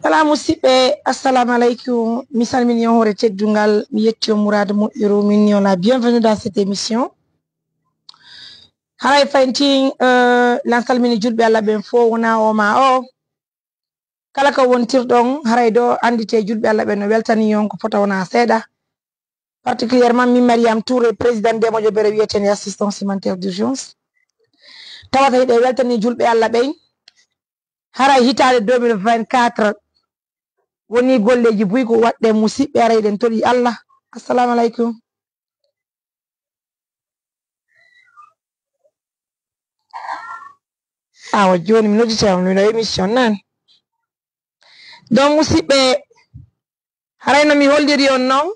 Voilà musidɓe, assalamu alaikum. Mi salmini on hoore teddungal, mi yetti on Mourad moƴƴuru, min on la bienvenue dans cette émission. Haray fayntin lan salmini julɓe Allah ɓen fo wona o ma o. Kala ko wontirɗon haray do andite julɓe Allah ɓen no weltani on ko fota wona seeɗa. Particulièrement min Mariam Touré, président de Moƴƴobere wiyeten assistance humanitaire d'urgence. Tawata hiɗe weltani julɓe Allah ɓen. Haray hitande 2024 woni golleji buy ko waɗɗe musidɓe ara eɗen toɗi Allah. Assalamu alaikum. Awa joni mi noddita on no émission nan. Donc musidɓe haray no mi holliri on noon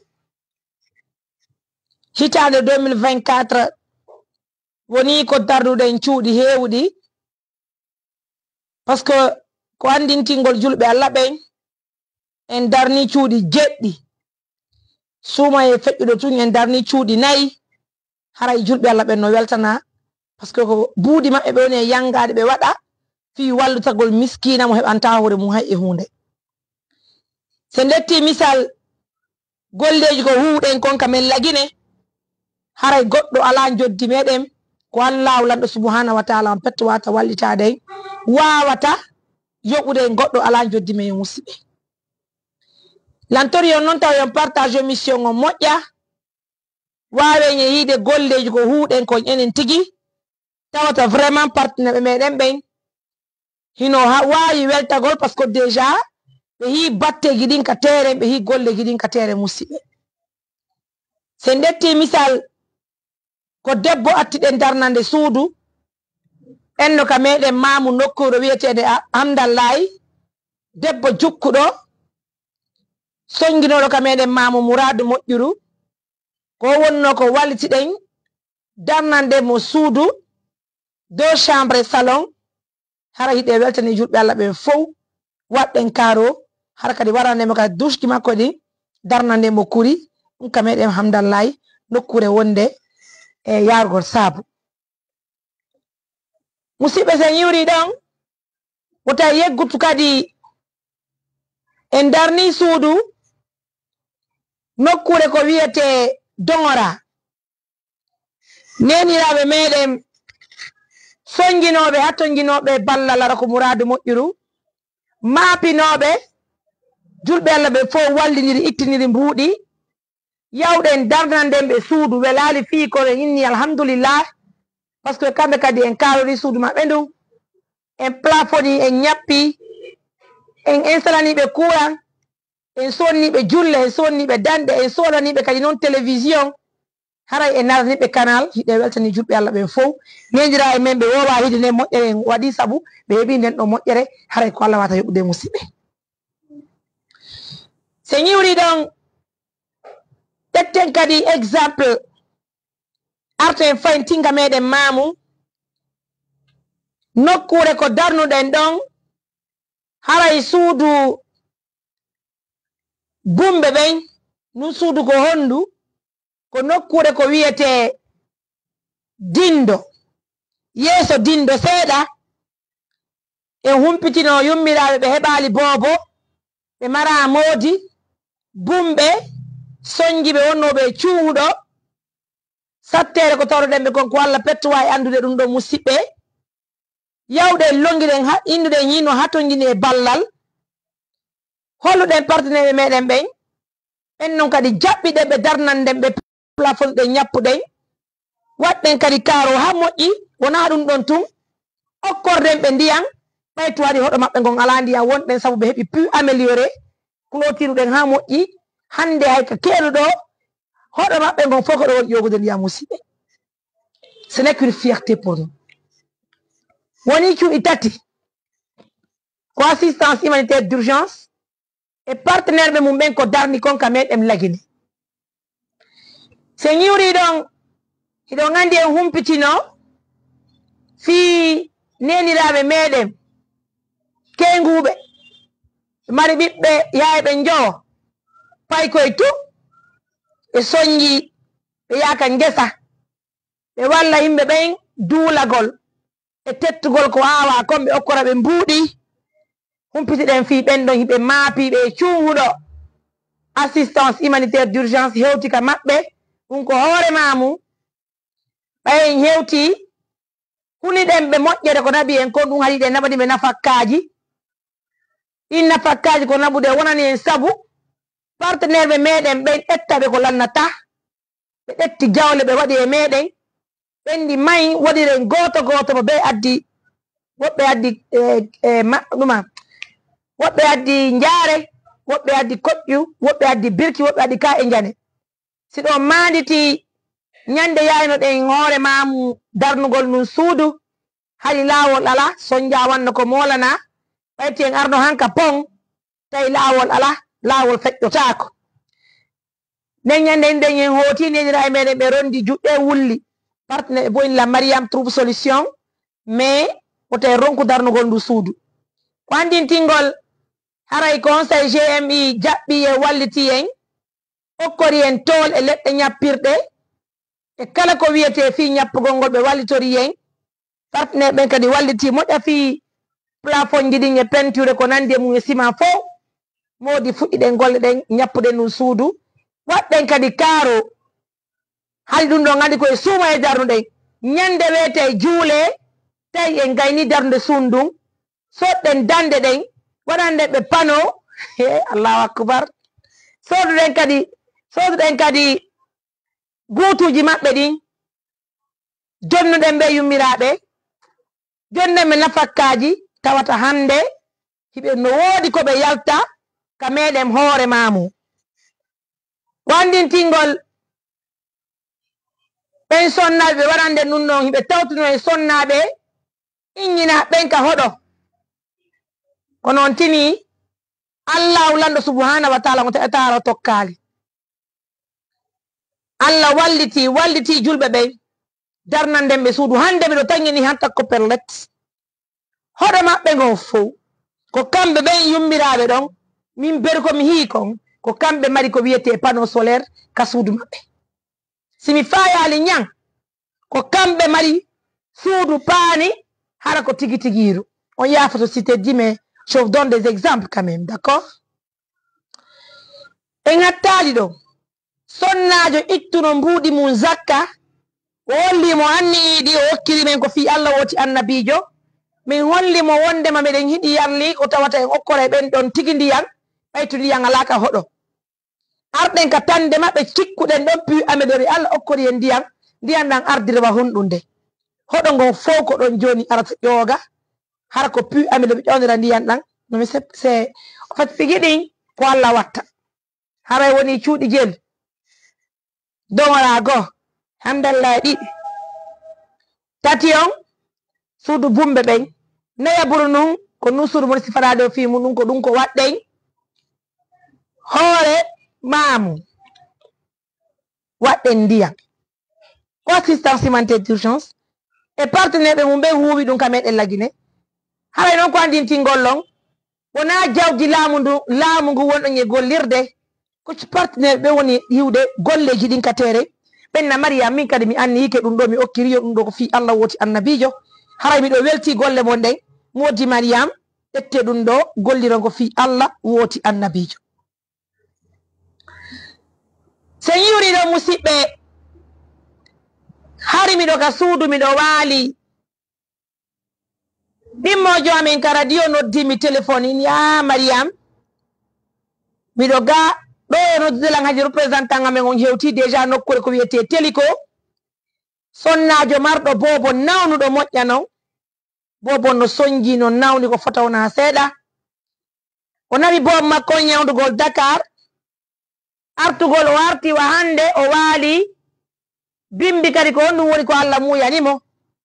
hitande 2024 woni ko darduɗen cuuɗi heewɗi par ce que ko andintingol julɓe Allah ɓen en darni cuuɗi jeɗɗi suuma e feƴƴuɗo tun en darni cuuɗi nayi haray julɓe Allah ɓen no weltana par ce que ko buuɗi maɓɓe ɓe woni e yangade ɓe waɗa fi wallutagol miskina mo heɓanta hoore mum hay e hunde. Se ndetti misal golleji ko huuɗen kon kamen lagine haray goɗɗo ala joddi meɗen ko Allah lanɗo subhanahu wa ta'ala on petto wata wallitade wawata yoɓude goɗɗo ala joddi men musidɓe. Lantori on noon taw yon partage mission on moƴƴa wawen e yiide golleji ko huuɗen kon enen tigi tawata vraiment partenaire meɗen ɓen hino wawi weltagol par ce que déjà ɓe hi batteji ɗin ka teren ɓe hi golleji ɗin ka tere musidɓe. Se ndetti misal ko debbo attiɗen darnande suudu enno ka meɗen mamu nokkure wiyetede Hamdallahi, debbo jukkuɗo songinoɗo ka meɗen mamu Mourad moƴƴuru ko wonno ko wallitiɗen darnande mo suudu 2 chambres salon hara hiɗe weltani julɓe Allah ɓen fof waɗɗen karo har kadi waranemo kadi duski makko ɗi darnande mo kuri ɗum ka meɗen Hamdallahi nokkure wonde e yargol saabu. Musidɓe sen yiwri ɗon wota yeggutu kadi en darni suudu nokkure ko wiyete Dongora neniraɓe meɗen songinoɓe hattonginoɓe ballal ara ko Mourad moƴƴuru maapinoɓe julɓe Allah ɓe fof wallidiri ittiniri mbuuɗi yawɗen darnanden ɓe suudu welali fi kono inni alhamdulillah par ce que kamɓe kadi en kalori suudu maɓɓe ndu en plafoni en ñappi en installaniɓe courant en sonniɓe julle en sonniɓe dande en solaniɓe kadi noon télévision haray en naraniɓe canal hiɗe weltani julɓe Allah ɓen fof nedira e men ɓe wowa hiide nden moƴƴere en waɗi saabu ɓe heeɓi nden ɗo moƴƴere haray ko Allah wata yoɓude musidɓe. Se ñiwri ɗon ƴetten kadi exemple arten fayntinga meɗen mamu nokkure ko darnuɗen ɗon haray suudu bumɓe ɓen nun suudu ko hondu ko nokkure ko wiyete Dindo yeeso Dindo seeɗa en humpitino yummiraɓe ɓe heɓali boobo ɓe mara moodi bumɓe songiɓe wonnoɓe cuuɗo sattere ko tawreɗen ɓe kon ko Allah pettowa e andude ɗum ɗo musidɓe yawɗen longiɗen innuɗen yino hatongini e ballal holluɗen partenaire meɗen ɓen en noon kadi jaɓɓiɗen ɓe darnanden ɓe plafon ɗen ñappuɗen waɗɗen kadi karo ha moƴƴi wona ɗum ɗon tun okkorden ɓe ndiyan ɓayto waɗi hoɗo maɓɓe gon ala ndiyan wonɗen saabu ɓe heɓi pu amélioré clotiruɗen ha moƴƴi hande hayka keeɗuɗo hoɗo maɓɓe gon fof ko ɗo woni yogude ndiyam musidɓe. Ce n'est qu'une fierté pour nous. Woni cuuɗi tati ko assistance humanitaire d'urgence e partenaire ɓe mum ɓen ko darni kon ka meɗen lagine. Se ñiwri ɗon hiɗon andi en humpitino fi neniraɓe meɗen kenguɓe mari ɓiɓɓe yayɓe joo pay koye tu ɓe soñji ɓe yaka ngesa ɓe walla yimɓe ɓen duulagol e tettugol ko awa kon ɓe okkora ɓe mbuuɗi humpitiɗen fi ɓen ɗon hiɓe maapiɓe cunguɗo assistance humanitaire d'urgence hewti ka maɓɓe ɗum ko hoore mamu ɓayen hewti huniɗen ɓe moƴƴere ko nabi en ko ɗum haɗi ɗe naɓani ɓe nafakkaji ɗin nafakkaji ko naɓuɗe wonani en sabu partenaire ɓe meɗen ɓen ƴettaɓe ko lannata ɓe ƴetti jawle ɓe waɗi e meɗen ɓendi mayi waɗiren goto goto mo ɓe addi woɓɓe addi ɗuma woɓɓe addi jaare woɓɓe addi koƴƴu woɓɓe addi birki woɓɓe addi ka e jane siɗo manditi ñande yayno ɗen hoore mamu darnugol num suudu haɗi laawol ala sonja wanno ko molana ɓayti en arno hanka pon tawi laawol ala laawol feƴƴotako nden ñande nden en hooti nedira e meɗen ɓe rondi juɗɗe wulli partenaire boynila mariam trouve solution mais woto ronku darnugol ndu suudu ko andintingol haray conseil gmi jaɓɓi e walliti en hokkori en tool e leɗɗe ñappirɗe e kala ko wiyete fi ñappugol ngol ɓe wallitori en partenaire ɓen kadi walliti moƴƴa fi plafond ji ɗin e peinture ko nandi e mum e ciment fo modi fuɗɗiɗen golle ɗen ñappuɗen ɗum suudu waɗɗen kadi kaaro hali ɗum ɗo gandi koye suuma e darnuɗen ñande wiyete juule tawi en gayni darnude sundum soɗɗen dande ɗen waɗanɗen ɓe pano he allahu akbar soduɗen kadi guutuji maɓɓe ɗin jonnuɗen ɓe yummiraɓe jonnuɗen ɓe nafakkaji tawata hande hiɓe no woodi koɓe yalta ka meɗen hoore mamu wandintingol ɓen sonnaɓe ɓe waɗande ɗum ɗon hiɓe tawtuno e sonnaɓe inñina ɓen ka hoɗo ko noon tini allahu lanɗo subhanahu wa taala mo taƴataro tokkali allah walliti julɓe ɓen darnanden ɓe suudu hande miɗo tañini han takko perlet hoɗo maɓɓe ngon fof ko kamɓe ɓen yummiraɓe ɗon min beri komi hii kon ko kamɓe mari ko wiyete panneau solaire ka suudu maɓɓe simi fayali ñang ko kamɓe mari suudu paani hara ko tigi tigiru on yafoto cité di mais je vous donne des exemples quand même d'accord en hattali ɗo sonnajo ittuno mbuuɗi mum zakka o hollimo anni yiiɗi o hokkiri men ko fi allah woti annabijo min hollimo wondema meɗen hiɗi yarli o tawata en okkore ɓen ɗon tigi ndiyan ɓaytu ndiyan alaka hoɗo arɗen ka tande maɓɓe cikkuɗen ɗon pi ameɗori allah okkori en ndiyan ɗan ardirwa honɗunde hoɗo ngon fof ko ɗon joni arata ƴooga hara ko pi ameɗo ɓe ƴewnira ndiyan ɗan nomi se fat tigi ɗin ko allah watta haray woni cuuɗi jel dogora goo hamdallah e ɗiɗi tati on suudu bumɓe ɓen nayaburu nun ko nun suudu mon sifanade o fimu ɗum ko ɗum ko waɗɗen hoore maamu waɗɗen ndiyam ko assistance humanitaire d'urgence e partenaire ɓe mum ɓe huuwi ɗum ka meɗen lagine haray noon ko andintingollon wona jawdi laamu ngu wonɗon e gollirde ko partenaire ɓe woni hiwde golleji ɗin ka tere ɓenna mariam min kadi mi anni hike ɗum ɗo mi okkiriyo ɗum ɗo ko fi allah woti annabijo haray miɗo welti golle mon ɗen modi mariam ƴette ɗum ɗo golliro ko fi allah woti annabijo sen yiwri ɗo musidɓe hari miɗo ka suudu miɗo waali ɗimmojo amin ka radio noddimi téléphone in ya mariam miɗo ga ɗo e noddudelan haji représentant amen on hewti déjà nokkure ko wiyete télico sonnajo marɗo bobo nawnuɗo moƴƴa non bobo no sonji no nawni ko fota wona seeɗa o nawi bobo makko ñawdugol dakar artugol o arti wa hande o waali bimbi kadi ko honɗum woni ko allah muyanimo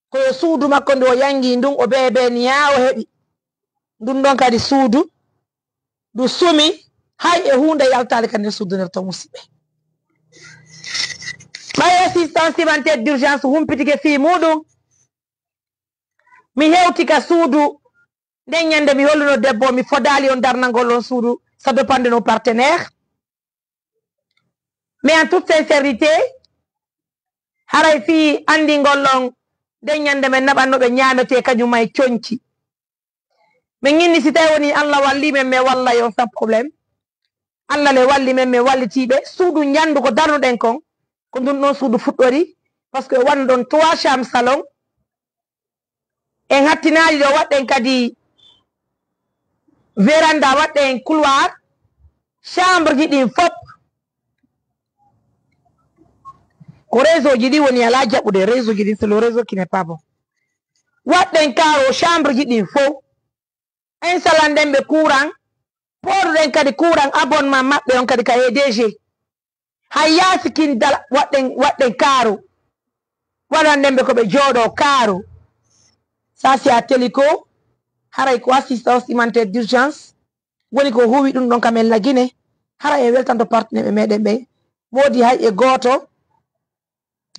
koyo suudu makko nde o yangi ndun o beebe niya o heɓi ndun ɗon kadi suudu ndu sumi hay e hunde yaltade kadi nder suudu nder to musidɓe ɓay assistance humanitaire d'urgence humpitike fi muɗum mi hewti ka suudu nden ñande mi holluno debbo mi fodali on darnagol on suudu ça dépend de nos partenaires mais en toute sincérité haray fi andingol on nden ñande men naɓannoɓe ñamete kañum may coñci min inni si tawi woni Allah walli men mais walla yo sans problème Allah le walli men mais wallitiɓe suudu ñandu ko darnuɗen kon ko ɗum ɗon suudu fuɗɗori par ce que won ɗon 3 chambre salon en hattinaji ɗo waɗɗen kadi véranda waɗɗen couloir chambre ji ɗin fop ko réseau ji ɗi woni ala jaɓude réseau ji ɗin c'est le réseau qui n'est pas bon waɗɗen karo chambre ji ɗin fof installanden ɓe courant porɗen kadi courant abonnement maɓɓe on kadi ka EDG hay yasikin dal waɗɗen karo waɗanden ɓe koɓe jooɗo karo ça c'est à téléco haray ko assistance humanitaire d'urgence woni ko huwi ɗum ɗon kamen lagine hara en weltanto partenaire ɓe meɗen ɓe moodi hay e gooto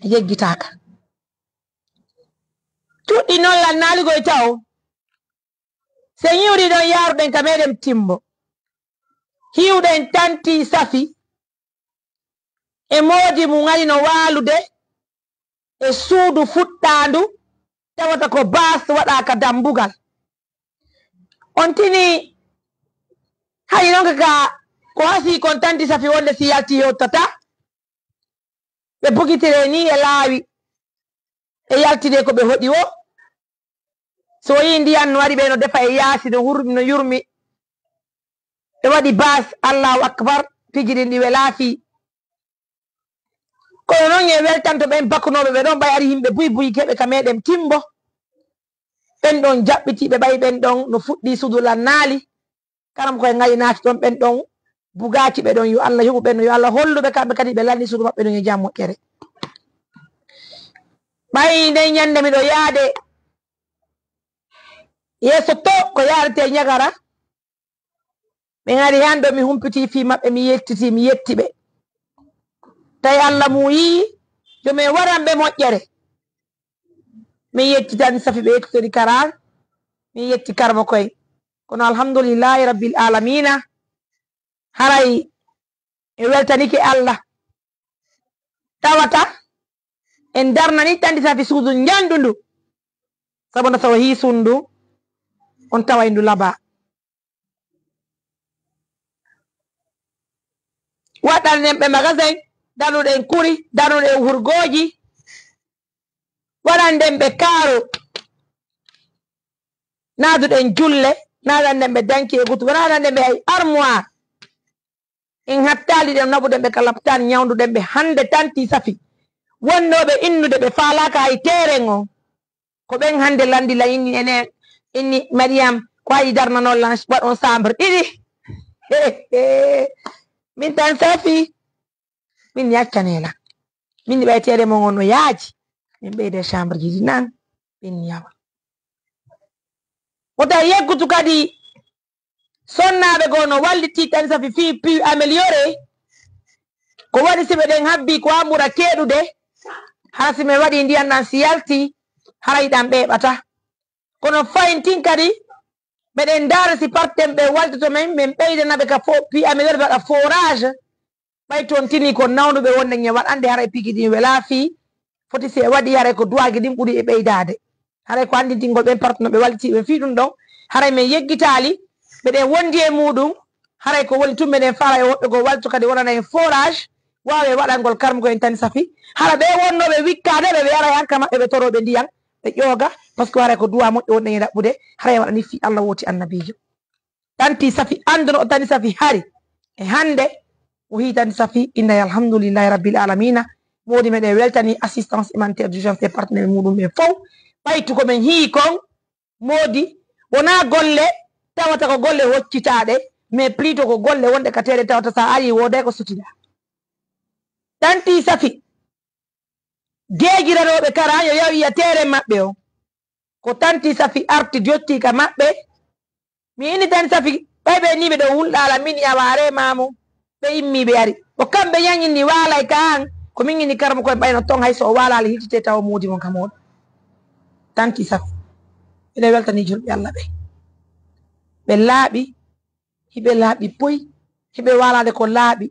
yeggitaka tuɗɗi noon lannaligoy taw se ñiwri ɗon yaruɗen ka meɗen timbo hiwɗen tanti safi e moodi mum ari no waalude e suudu fuɗɗandu tawata ko bas waɗaka dambugal on tini hay noon kaka ko hasi kon tanti safi wonde si yalti yottata ɓe bogitire ni e laawi e yaltide ko ɓe hoɗi o so yi ndiyan no waɗi ɓe no defa e yaasi no hurmi no yurmi ɓe waɗi bas allahu akbar pijiɗin ɗi ɓe laafi kono noon e weltanto ɓen bakkunoɓe ɓe ɗon ɓay ari yimɓe buy buy keɓe ka meɗen timbo ɓen ɗon jaɓɓitiɓe ɓay ɓen ɗon no fuɗɗi sudulal naali karam koye ngayi naati ɗon ɓen ɗon bugaki ɓe ɗon yo Allah yoɓu ɓen yo Allah holluɓe kamɓe kadi ɓe lalni suudu maɓɓe ɗon e jam moƴƴere ɓay nden ñande miɗo yaade yeeso to ko yarete ñagara ɓe ari han ɗo mi humpiti fi maɓɓe mi yettiti mi yettiɓe tawi Allah mu yi jomin waranɓe moƴƴere min yettitani safi ɓe yettitori karal min yetti karmo koye kono alhamdoulillahi rabbil alamina haray e weltanike Allah tawata en darnani tandi safi suudu ñandu ndu sabu no tawa hisundu on taway ndu laba waɗanen ɓe magasin danuɗen kuri danuɗen hurgoji waɗanden ɓe kaaro naaduɗen julle naɗanden ɓe danki e gutuɓe naɗanden ɓe hay armoire en hattali ɗen naɓuɗen ɓe kalaptan ñawduɗen ɓe hande tanti safi wonnoɓe innude ɓe faalaka hay teren o ko ɓen hande landila inni enen inni mariame ko hayi darnanon lanche waɗon chambre ɗiɗi min tan safi min yaccanela min ni ɓaytere mon on no yaaji min ɓeyde chambre ji ɗi nan min yawa o tawi yeggutu kadi sonnaɓe goo no walliti tan safi fi pu amélioré ko waɗi siɓe ɗen habbi ko amɓura keɗude haa si min waɗi ndiyan ɗan si yalti haray ɗan ɓeɓata kono fayintin kadi meɗen daara si parten ɓe waltoto men min ɓeydanaɓe ka pu amélioré ɓe waɗa forage ɓay toon tini ko nawnuɓe wonde ñe waɗande haray pigi ɗin wela fi foti si e waɗi haray ko duwagi ɗin ɓuuri e ɓeydade haray ko andintingol ɓen partenoɓe wallitiɓe fi ɗum ɗon haray min yeggitali ɓeɗen wondi e muɗum haray ko woni tumɓe ɗen faala e woɓɓe go walto kadi wonana en forage wawe waɗalngol karmugo en tani safi hara ɓe wonnoɓe wikkade ɓe ɓe ara hanka maɓɓe ɓe toroɓe ndiyan ɓe ƴooga par ce que haray ko duwa moƴƴo wonɗen e ɗaɓɓude haray waɗani fi Allah woti annabijo tanti safi anduno o tani safi hari e hande o hi tanti safi innayi alhamdoulillahi rabbil alamina modi meɗen weltani assistance humanitaire d'urgence e partenaire muɗum ɓe fof ɓaytu komin hii kon modi wona golle tawata ko golle hoccitaɗe mais plutôt ko golle wonɗe ka tere tawata sa ari woday ko sutiɗa tanti safi geegiranoɓe kara yo yaw yiya tere maɓɓe o ko tanti safi arti jotti ka maɓɓe mi inni tanti safi ɓayɓe ni ɓe ɗo wulɗala min yaware mamo ɓe immiɓe ari o kamɓe yaginni waalay ka an ko min inni karmo koye ɓayno ton hay so o waalali hittite tawa muudi mon ka moɗo tanti safi ene weltani julɓe Allah ɓe laaɓi hiɓe laaɓi boy hiɓe walade ko laaɓi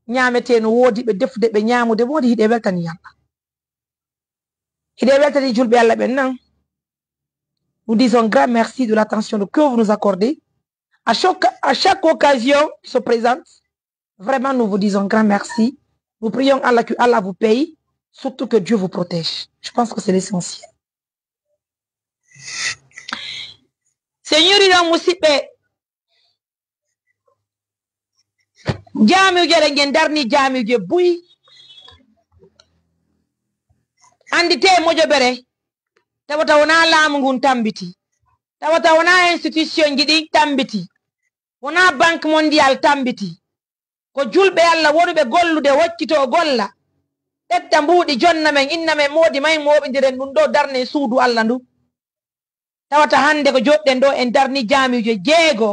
ñamete no woodi ɓe defude ɓe ñamude woodi hiɗe weltani Allah hiɗe weltani julɓe Allah ɓen nan Nous disons grand merci de l'attention que vous nous accordez. À chaque occasion qui se présente, vraiment, nous vous disons grand merci. Nous prions Allah que Allah vous paye, surtout que Dieu vous protège. Je pense que c'est l'essentiel. Seigneur, jaamiuje ɗe ngen darni jaamiuje buyi andite moƴoɓere tawata wona laamu ngun tambiti tawata wona institution ji ɗi tambiti wona banque mondial tambiti ko julɓe Allah wonuɓe gollude woccito golla ƴetta mbuuɗi jonna men inna men moodi may moɓidiren ɗum ɗo darne suudu Allah ndu tawata hande ko joɗɗen ɗo en darni jaamiuje jeego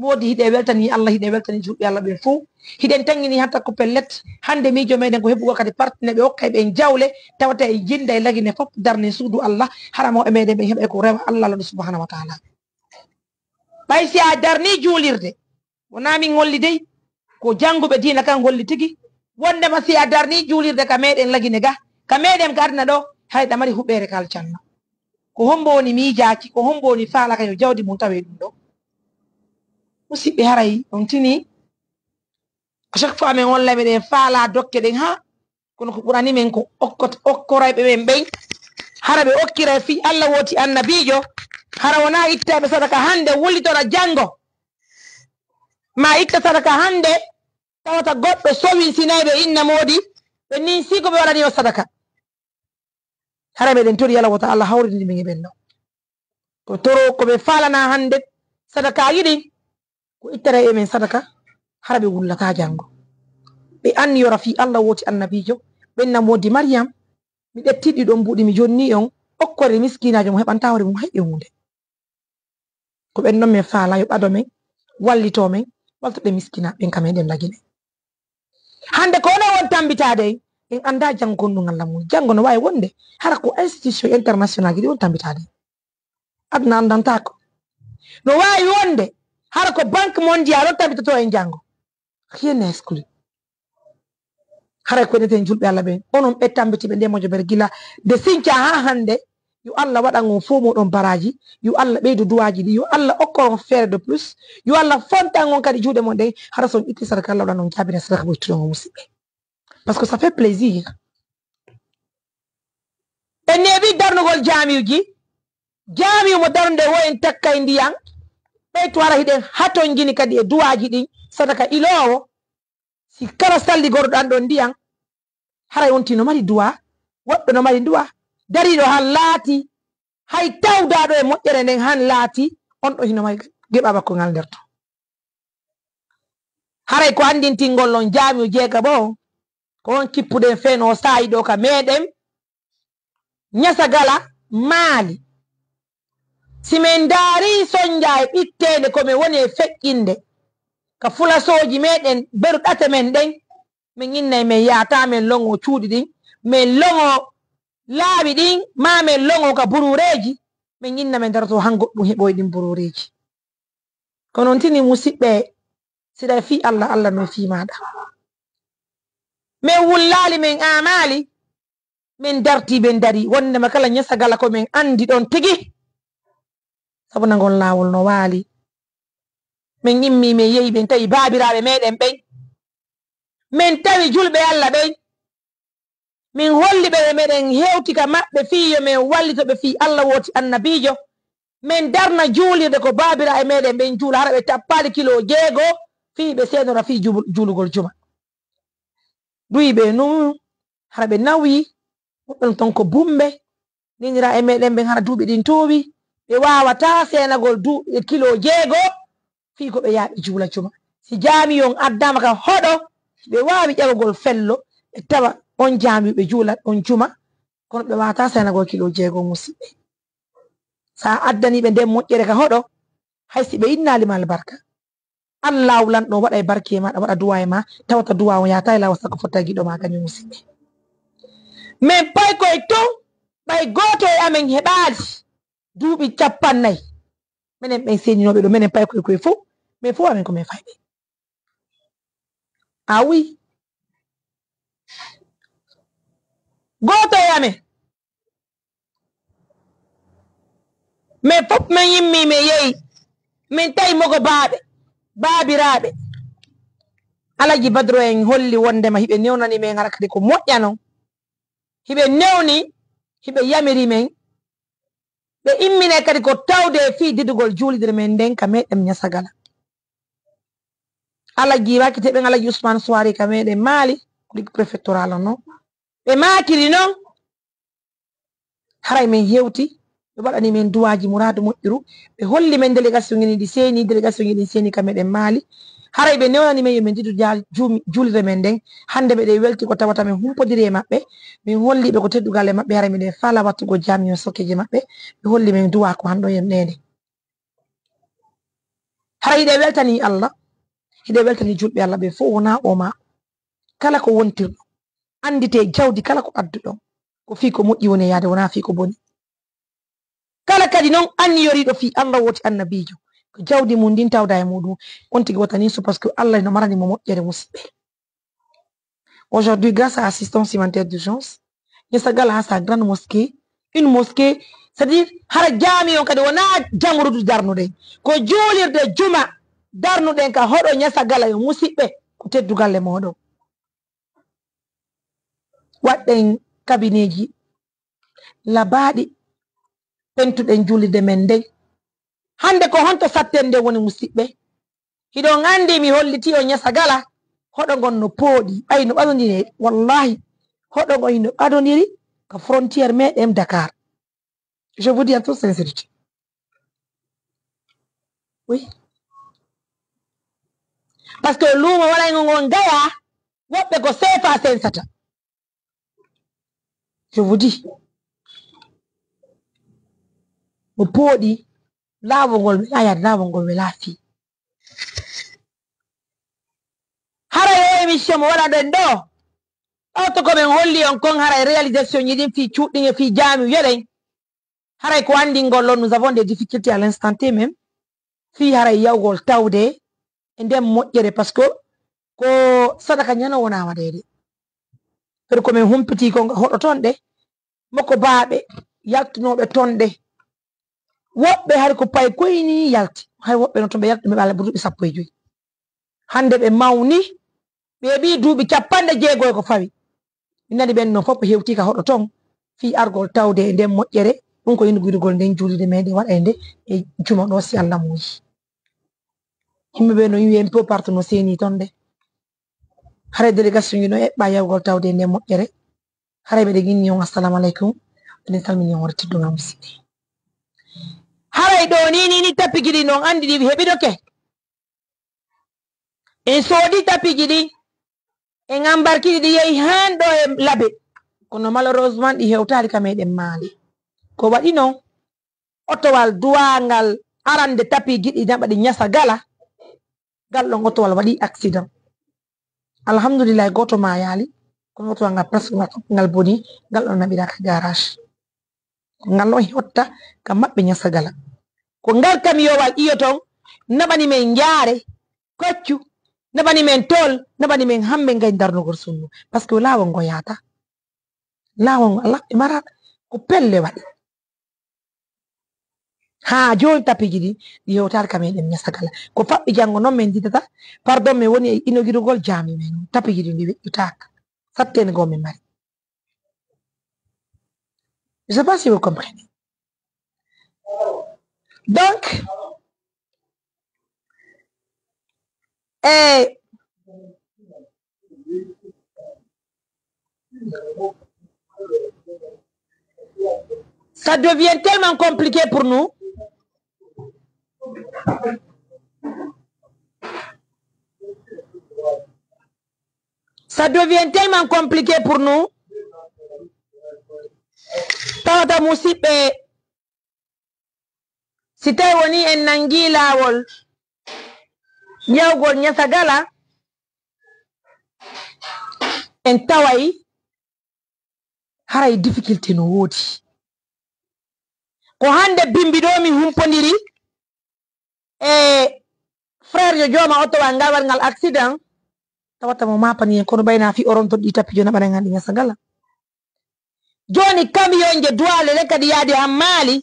moodi hiɗe weltani Allah hiɗe weltani julɓe Allah ɓe fuu hiɗen tangini hatta ko pellet hande miijo meɗen ko heɓugo kadi partine ɓe hokkay ɓen jawle tawata e jinda e lagine fof darne suudu Allah hara mawɓe meɗen ɓe heɓa ko rewa Allah ɗo subhanahu wa taala ɓay si a darni juulirde wona min holli dey ko jannguɓe diina kan holli tigi wondema si a darni juulirde ka meɗen lagine ga ka meɗen ka aduna ɗo hay ɗamari huɓɓere kal canna ko hombo woni miijaki ko hombo woni faalaka yo jawdi mum tawe ɗum ɗo musidɓe haray on tini à chaque fois min holla meɗen faala dokke ɗen ha kono ko ɓurani men ko okkorayɓe men ɓey hara ɓe okkira fi Allah wooti annabijo hara wona ittaɓe sadaka hande wullitora janngo ma itta sadaka hande tawata goɗɗo sowi sinayɓe inna moodi ɓe nin si ko ɓe waɗani o sadaka hara meɗen tori Allah wota Allah hawridini min e ɓen ɗo ko toro koɓe falana hande sadaka yiɗi ko ittara e men sadaka hara ɓe wullata janngo ɓe anniyora fi Allah wooti annabijo ɓenna moodi Mariam mi ɗettiɗi ɗon mbuɗi mi jonni on okkore miskinajo mo heɓanta hoore mum heƴƴe hunde ko ɓen noon min faala yo ɓado men wallito men waltoɓe miskina ɓen kam eɗen lagine hande ko wona won tambitade en anda janngo gonɗum Allah mum janngo no wawi wonde hara ko institution international ji ɗi won tambitade aduna andantako no wawi wonde hara ko banque mondial on tambitoto en janngo rien n'est exclu haray ko neten julɓe Allah ɓen onon ɓe tambitiɓe nde moƴoɓere gila nde sinca ha hande yo Allah waɗan on fo moɗon baraji yo Allah ɓeydu duwaji ɗi yo Allah okkoron feere de plus yo Allah fontan on kadi juuɗe mon ɗen hara son itti sadaka Allah waɗan on jaabire sadaka ɓoytuɗon o musidɓe par ce que ça fait plaisir en neewi darnugol jaamiuji jaamiu mo darnde wo en takkay ndiyan ɓeytu hara hiɗen haton jini kadi e duwaji ɗin sadaka ilowo si kala salli gorɗo ɗon ndiyan haray wonti no mari duwa woɗɗo no mari duwa dariɗo han laati hay tawdaɗo e moƴƴere nden han laati on ɗo hino mari geɓa makko ngal nder to haray ko andintingol on jaamiu jeega bo ko on kippuɗen feeno saayi ɗo ka meɗen ñasagala maali simin daari soñja e ɓittede komin woni e feƴƴinde ka fulasoji meɗen beruɗate men ɗen min innay min yata min longo cuuɗi ɗin min longo laaɓi ɗin ma min longo ka burureji min inna min daroto han goɗɗum heɓoy ɗin burureji kono tini musidɓe siɗa fi Allah Allah no fi maɗa min wullali min amali min darti ɓen dari wondema kala ñasagala ko min andi ɗon tigi sabuna ngon lawol no waali min immi min yehi min tawi babiraɓe meɗen ɓen min tawi julɓe Allah ɓen min holli ɓe meɗen hewtika maɓɓe fiyo min wallitoɓe fi Allah wooti annabijo min darna juulirde ko babira e meɗen ɓen juula hara ɓe tappali kilo jeego fi ɓe senora fi juulugol juma duyi ɓe nu hara ɓe nawi woɓɓen ton ko bumɓe ninira e meɗen ɓen hara duuɓi ɗin towi ɓe wawata senagol kilo jeego fi ko ɓe yaaɓe juula juma si jaami on addama ka hoɗo ɓe wawi ƴagogol fello ɓe tawa on jaami ɓe juula on juma kono ɓe wawata senagol kilo jeego musidɓe sa addaniɓe nden moƴƴere ka hoɗo haysi ɓe innalima albarka Allah wulanɗo waɗa e barke e maɗa waɗa duwa e ma tawata duwa o yata e lawa sakko fotta giɗo ma kañum musidɓe min pay koye ton ɓay goto e amen heɓaali duuɓi 50 minen ɓen seninoɓe ɗo minen pay koye fof min fof amen komin fayɓe a wi goto e amen mais fop men yimmi me yeyi min tawi mogo baabiraɓe Alaji Badru en holli wondema hiɓe newnani men hara kadi ko moƴƴa non hiɓe newni hiɓe yamiri men ɓe immine kadi ko tawde fi didugol juulidere men nden ka meɗen ñasagala Alaji wakkiteɓen Alaji Ousmane Soari ka meɗen maali ɗig préfectoral non ɓe makiri noon haray men hewti ɓe waɗani men duwaji Mouradu moƴƴuru ɓe holli men délégation ngini ɗi seeni délégation ngi ɗin seeni ka meɗen maali haray ɓe newnani men yo min didu juulire men nden hande ɓe ɗe welti ko tawata min humpodiri e maɓɓe min holliɓe ko teddugal e maɓɓe haray miɗen faala wattugo jami o sokkeje maɓɓe ɓe holli men duwa ko hanɗo yen nede haray hiɗe weltani Allah hiɗe weltani julɓe Allah ɓe fof wona o ma kala ko wontirɗo andite jawdi kala ko adduɗo ko fi ko moƴƴi woni yaade wona fi ko boni kala kadi noon anni yoriɗo fi Allah woti annabijo ko jawdi mum ndin tawda e muɗum on tigi watani so parce que Allah no marani mo moƴƴere musidɓe aujourd'hui grâce à assistance humanitaire d'urgence ñasagal ha sa grande mosquée une mosquée c'est-à-dire hara jami on kadi wona jamrudu darnuɗen ko juulirde juma darnuɗen ka hoɗo ñasagala yo musidɓe ko teddugalle moɗon waɗɗen kabineji labaɗi pentuɗen julirde men nden hande ko honto satten nde woni musidɓe hiɗon andi mi holliti o ñasagala hoɗo gon no pooɗi ɓay no ɓadodiri wallahi hoɗo gon no ɓadodiri ko frontiére meɗen Dakar je vous dis en toute sincérité oui parce que luumo waɗaygo ngon gaya woɓɓe ko seefa sensata je vous dis mo pooɗi laawol ngol wela yaade laawol ngol wela fi hara yo émission mo waɗaɗen ɗo to komin holli on kon haray réalisation yiɗin fi cuuɗɗin e fi jaami yoɗen haray ko andingol ɗon nous avons des difficultés à l'instant T même fi haray yawgol tawde e nden moƴƴere par ce que ko sadaka ñano wona waɗede pero komin humpiti ko hoɗo ton ɗe moko baaɓe yaltunoɓe ton ɗe woɓɓe hay ko pay koyni yalti hay woɓɓe no to ɓe yalti ɓe ɓala duuɓi 15 hande ɓe mawni ɓe ɓi duuɓi 60 ko fawi mi nani ɓen no fof ɓe hewti ka hoɗo ton fi argol tawde e nden moƴƴere ɗum ko yino guidugol nden juulide meɗen waɗa e nde e juma ɗo si Allah muyi yimɓeɓe no yiwi un peu partout no seeni ton de haray délégation no eɓɓa yawgol tawde e nden moƴƴere haray ɓeɗe ginni on assalamu aleykum eɗen salmini on wara tedduga musidɓe haray ɗo ni tapiji ɗi noon andi ɗi heɓiɗoke en soodi tapiji ɗi en embarquiji ɗi yehi han ɗo e laabe kono malheureusement ɗi hewtali ka meɗen maali ko waɗi noon otowal duwangal arande tapiji ɗi naɓa ɗi ñasa gala gal ɗon otowal waɗi accident alhamdulillah goto ma yaali kono otowal ngal presque ngal boni gal ɗon naɓiraka garage ngal ɗon hotta kam maɓɓe ñasa gala ko ngal kamiyowal iyo ton naɓani men jaare koccu naɓani men tol naɓani men hamɓe ngay darnugol sunnu par ce que laawol ngo yaata laawol ngo Allah e mara ko pelle waɗi ha joni tapiji ɗi ɗi yewtari ka meɗen ñasagala ko faɓɓi janggo noon min didata pardon min woni e inogirugol jami men tapiji ɗi ɗi weƴƴutaka sattene go min mari je sais pas si vous comprenez donc ça devient tellement compliqué pour nous. Ça devient tellement compliqué pour nous. Tawata musidɓe si tawi woni en nangi laawol yawgol ñasagala en taway haray difficulté no woodi ko hande bimbi ɗo mi humpodiri e frère yo jooma otowal ngal waɗ ngal accident tawata mo mapani en kono ɓayna fi oron toɗɗi tappi jo naɓana ngal ɗi ñasagala joni camion je duwale le kadi yaade han maali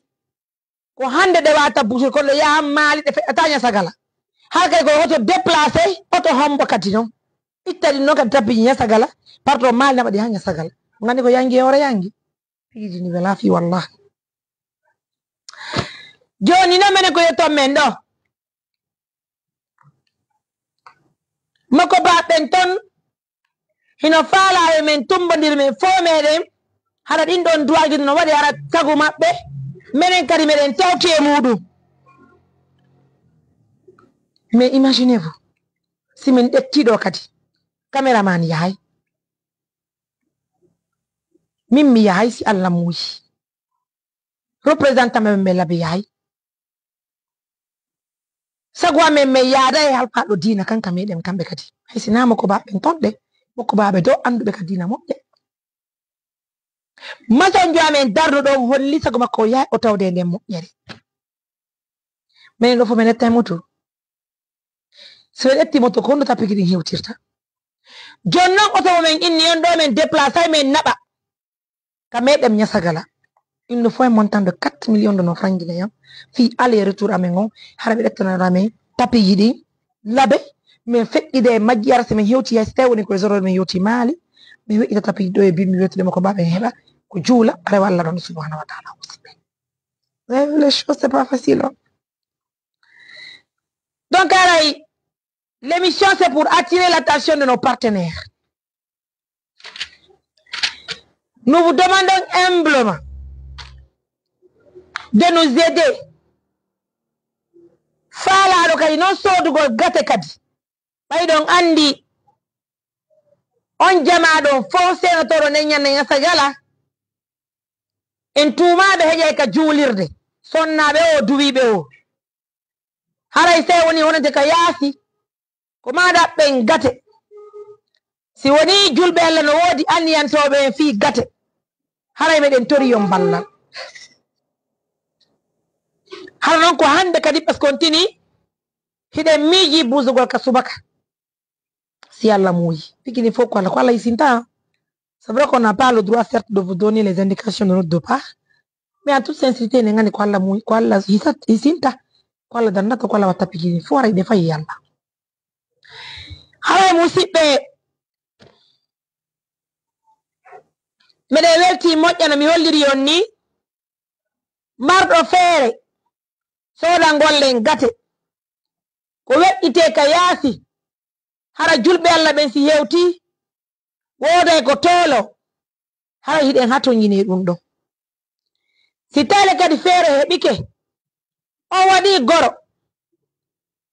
ko hande de wata busul ko ya mali de atanya sagala halkay ko auto déplacer auto hombo kati non ittadi no kan tappi nya sagala parto mali na badi hanya sagala ngani ko yangi ora yangi piji ni wala fi wallahi joni na mene ko yeto men do mako ba ben ton hino faala e men tumbandir men fo meden hara din don duwaji no wadi hara tagu mabbe menen kadi meden tawti e mudum mais imaginez-vous si min dettido kadi cameraman yahay min mi yahay si Allah muyi représentant me labi yahay sagwa men me yaada e halpaado diina kanka meden kambe kadi hay sinama ko ba ben tonde moko baabe do andube ka diina mobbe mason joamen dardo do holli sago makko yahay o tawde ndem moƴƴere men do fo men etta moto so etti moto ko ndo tappi kidi hewtirta jonnon oto men inni on do men déplacer men naba ka medem nyasagala il nous faut un montant de 4 millions de nos francs guinéens fi aller retour amengo harabe ettana rame tapi yidi labe mais fekkide majjara se men hewti ya stewni ko zoro men yoti mali mi wi tapi do e bimmi wetti mako babe heba ko juula are walla don subhanahu wa ta'ala les choses c'est pas facile hein? Donc l'émission c'est pour attirer l'attention de nos partenaires. Nous vous demandons humblement de nous aider. Fala do kay non sodugol gate kadi bay don andi on jama don fo senatoro ne nyanne sagala en tumaɓe heƴay ka juulirde sonnaɓe o duwiɓe o haray se woni wonante ka yaasi ko maɗaɓɓen gate si woni julɓe Allah no woodi anniyantoɓe en fi gate haray meɗen tori yon ballal hara noon ko hande kadi parce qu'on tini hiɗen miiji busugol ka subaka si Allah muuyi pikini fof ko Allah yisinta. C'est vrai qu'on n'a pas le droit certes de vous donner les indications de notre part, mais en toute sincérité ne ngani ko Allah muuyi ko Allah yisinta ko Allah dannata ko Allah watta pikini fof ara defa yalla haray musidɓe meɗe welti moƴƴana mi holliri on ni marɗo feere soda gollen gate ko weƴƴite ka yaasi hara julɓe Allah ɓen si hewti woday ko toolo hara hiɗen hatonyine ɗum ɗo si tale kadi feere heɓike o waɗi goro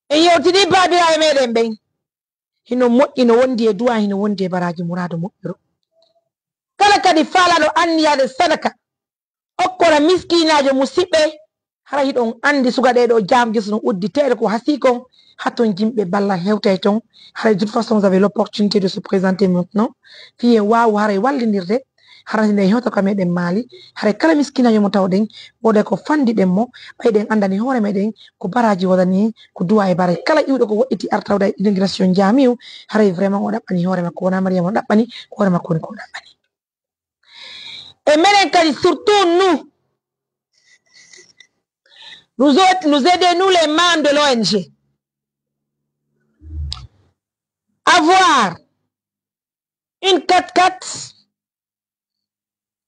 e yewtidi babiraɓe meɗen ɓen hino moƴƴi no wondi e duwa hino wondi e baraji murado moƴƴiro kala kadi faalaɗo anniyade sadaka okkora miskinajo musidɓe hara hiɗon andi sugaɗeɗo jamji so no udditeɗe ko hasikon haton jimɓe ballal hewtay ton hara de toute façon vous avez l'opportunité de se présenter maintenant fiye wawu haray wallidirde hara nde hewta ka meɗen maali haray kala miskinajo mo tawɗen woɗay ko fandiɗen mo ɓayɗen andani hoore meɗen ko baraji waɗani ko duwa e bara kala iwɗo ko woɗɗiti artawda e immigration jamiu haray vraiment o ɗaɓɓani hoore makko wona mariama o ɗaɓɓani ko hoore makko woni ko ɗaɓɓani et menen kadi surtout nous aider nous les membres de l'ONG avoir une 4x4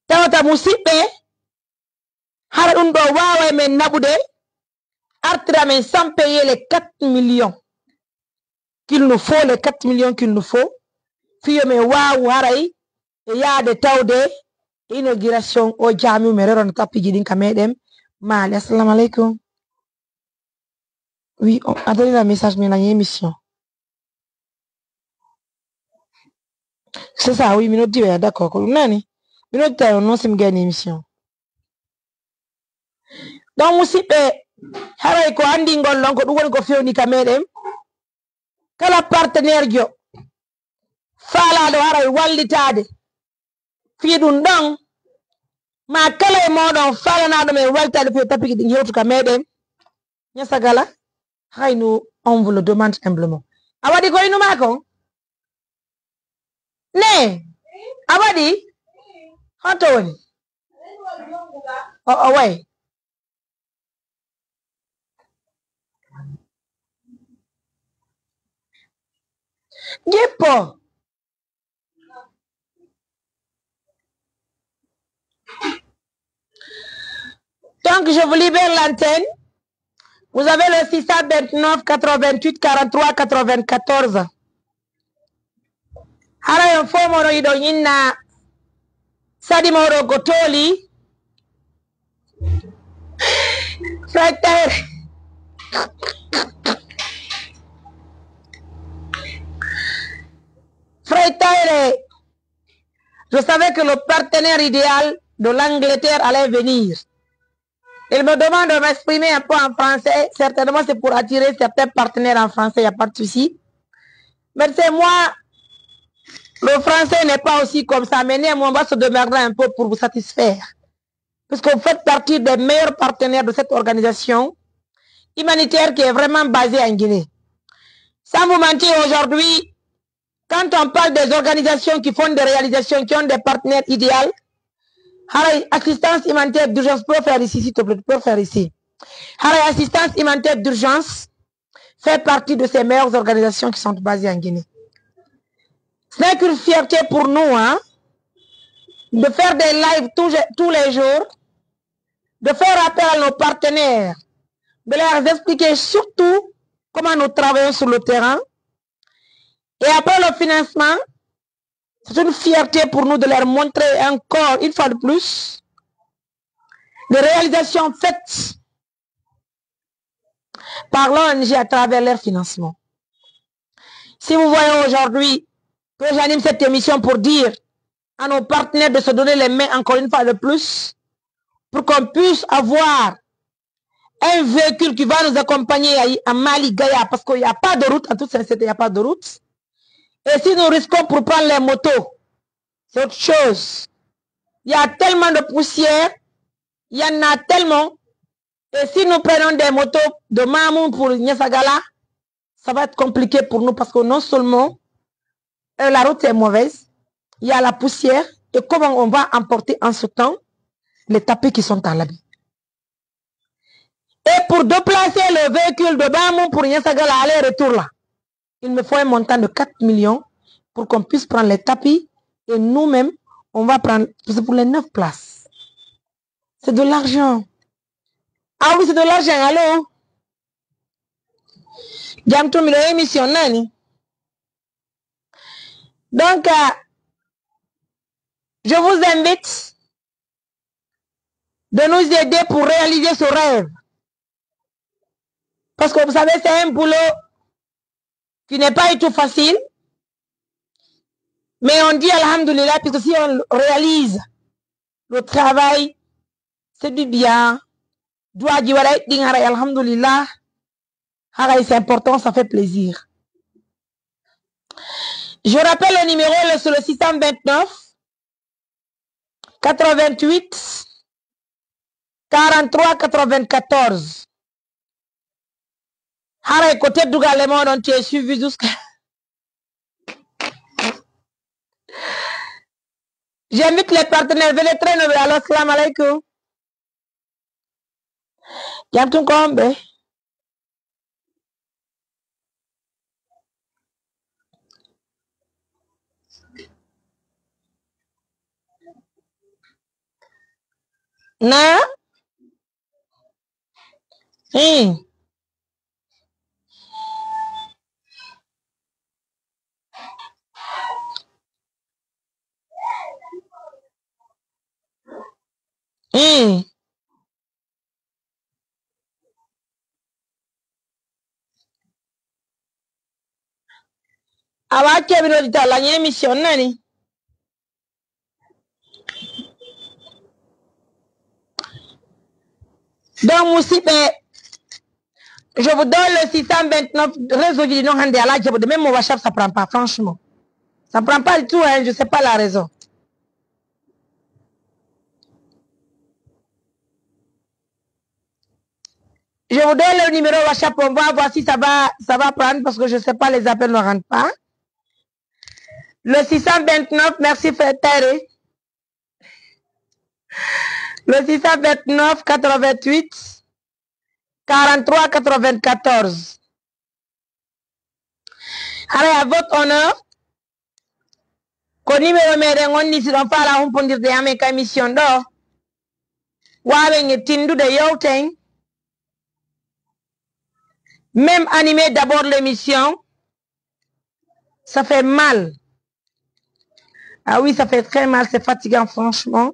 tawata musidɓe hara ɗum ɗo wawa men naɓude artira men sans payer les 4 millions qu'il nous faut, les 4 millions qu'il nous faut fiyo men wawu haray e yaade tawde inauguration o jamiu mi rerono tappiji ɗin ka meɗen maali. Assalamu alaikum. Oui, on a donné le message mais la émission. C'est ça, oui, minute dit, d'accord. Nani? Minute tayo non sim gani émission. Donc musidɓe haray ko andi gollon ko ɗum woni ko fewni ka meɗen kala partenaire jo faalaɗo haray wallitade fi ɗum ɗon ma kala e moɗon falanaɗo men wallitade fiyo tapiki ɗin hewtu ka meɗen ñasagala hayno on vous le demande humblement. A waɗi ko inuma kon ne a waɗi honto woni o way Yapo. Donc, je vous libère l'antenne. Vous avez le 629 88 43 94. Hara yon fomo no yido yinna Sadi Moro Gotoli. Frère. Frère, je savais que le partenaire idéal de l'Angleterre allait venir. Il me demande de m'exprimer un peu en français. Certainement, c'est pour attirer certains partenaires en français, il n'y a pas de souci. Mais c'est moi, le français n'est pas aussi comme ça. Mais néanmoins, on va se démerder un peu pour vous satisfaire. Parce que vous faites partie des meilleurs partenaires de cette organisation humanitaire qui est vraiment basée en Guinée. Sans vous mentir, aujourd'hui, quand on parle des organisations qui font des réalisations, qui ont des partenaires idéaux, assistance humanitaire d'urgence, peut faire ici, s'il te plaît, peux faire ici. Assistance humanitaire d'urgence fait partie de ces meilleures organisations qui sont basées en Guinée. Ce n'est qu'une fierté pour nous, hein, de faire des lives tous les jours, de faire appel à nos partenaires, de leur expliquer surtout comment nous travaillons sur le terrain. Et après le financement, c'est une fierté pour nous de leur montrer encore, une fois de plus, les réalisations faites par l'ONG à travers leur financement. Si vous voyez aujourd'hui que j'anime cette émission pour dire à nos partenaires de se donner les mains encore une fois de plus, pour qu'on puisse avoir un véhicule qui va nous accompagner à Mali, Gaïa, parce qu'il n'y a pas de route, en toute sincérité, il n'y a pas de route. Et si nous risquons pour prendre les motos, c'est autre chose. Il y a tellement de poussière, il y en a tellement. Et si nous prenons des motos de Mamoun pour Niasagala, ça va être compliqué pour nous parce que non seulement la route est mauvaise, il y a la poussière. Et comment on va emporter en ce temps les tapis qui sont à l'habit. Et pour déplacer le véhicule de Mamoun pour Niasagala, aller-retour là, il me faut un montant de 4 millions pour qu'on puisse prendre les tapis. Et nous-mêmes, on va prendre, c'est pour les 9 places. C'est de l'argent. Ah oui, c'est de l'argent, allô? Donc, je vous invite de nous aider pour réaliser ce rêve. Parce que vous savez, c'est un boulot qui n'est pas du tout facile. Mais on dit alhamdoulilah, puisque si on réalise le travail, c'est du bien. Alhamdoulilah. C'est important, ça fait plaisir. Je rappelle le numéro sur le 629 88 43 94. Côté d'Ougalemon, on t'a suivi jusqu'à. J'invite les partenaires, venez très nombreux. Alors, salam alaikum. Yamtum Kombe. Na? Awa kebiro dita la nye mission nani. Donc, Moussipe, je vous donne le 629 réseau du nom Hande Allah, même mon WhatsApp, ça prend pas, franchement. Ça prend pas du tout, hein, je sais pas la raison. Je vous donne le numéro WhatsApp, on va voir si ça va prendre parce que je sais pas, les appels ne rentrent pas. Le 629, merci Terre. Le 629 88 43 94. Allez, à votre honneur, ko numéro meɗen onni si ɗon faala humpodirde amen ka émission ɗo wawen e tindude yewten même animer d'abord l'émission ça fait mal. Ah oui, ça fait très mal, c'est fatigant franchement.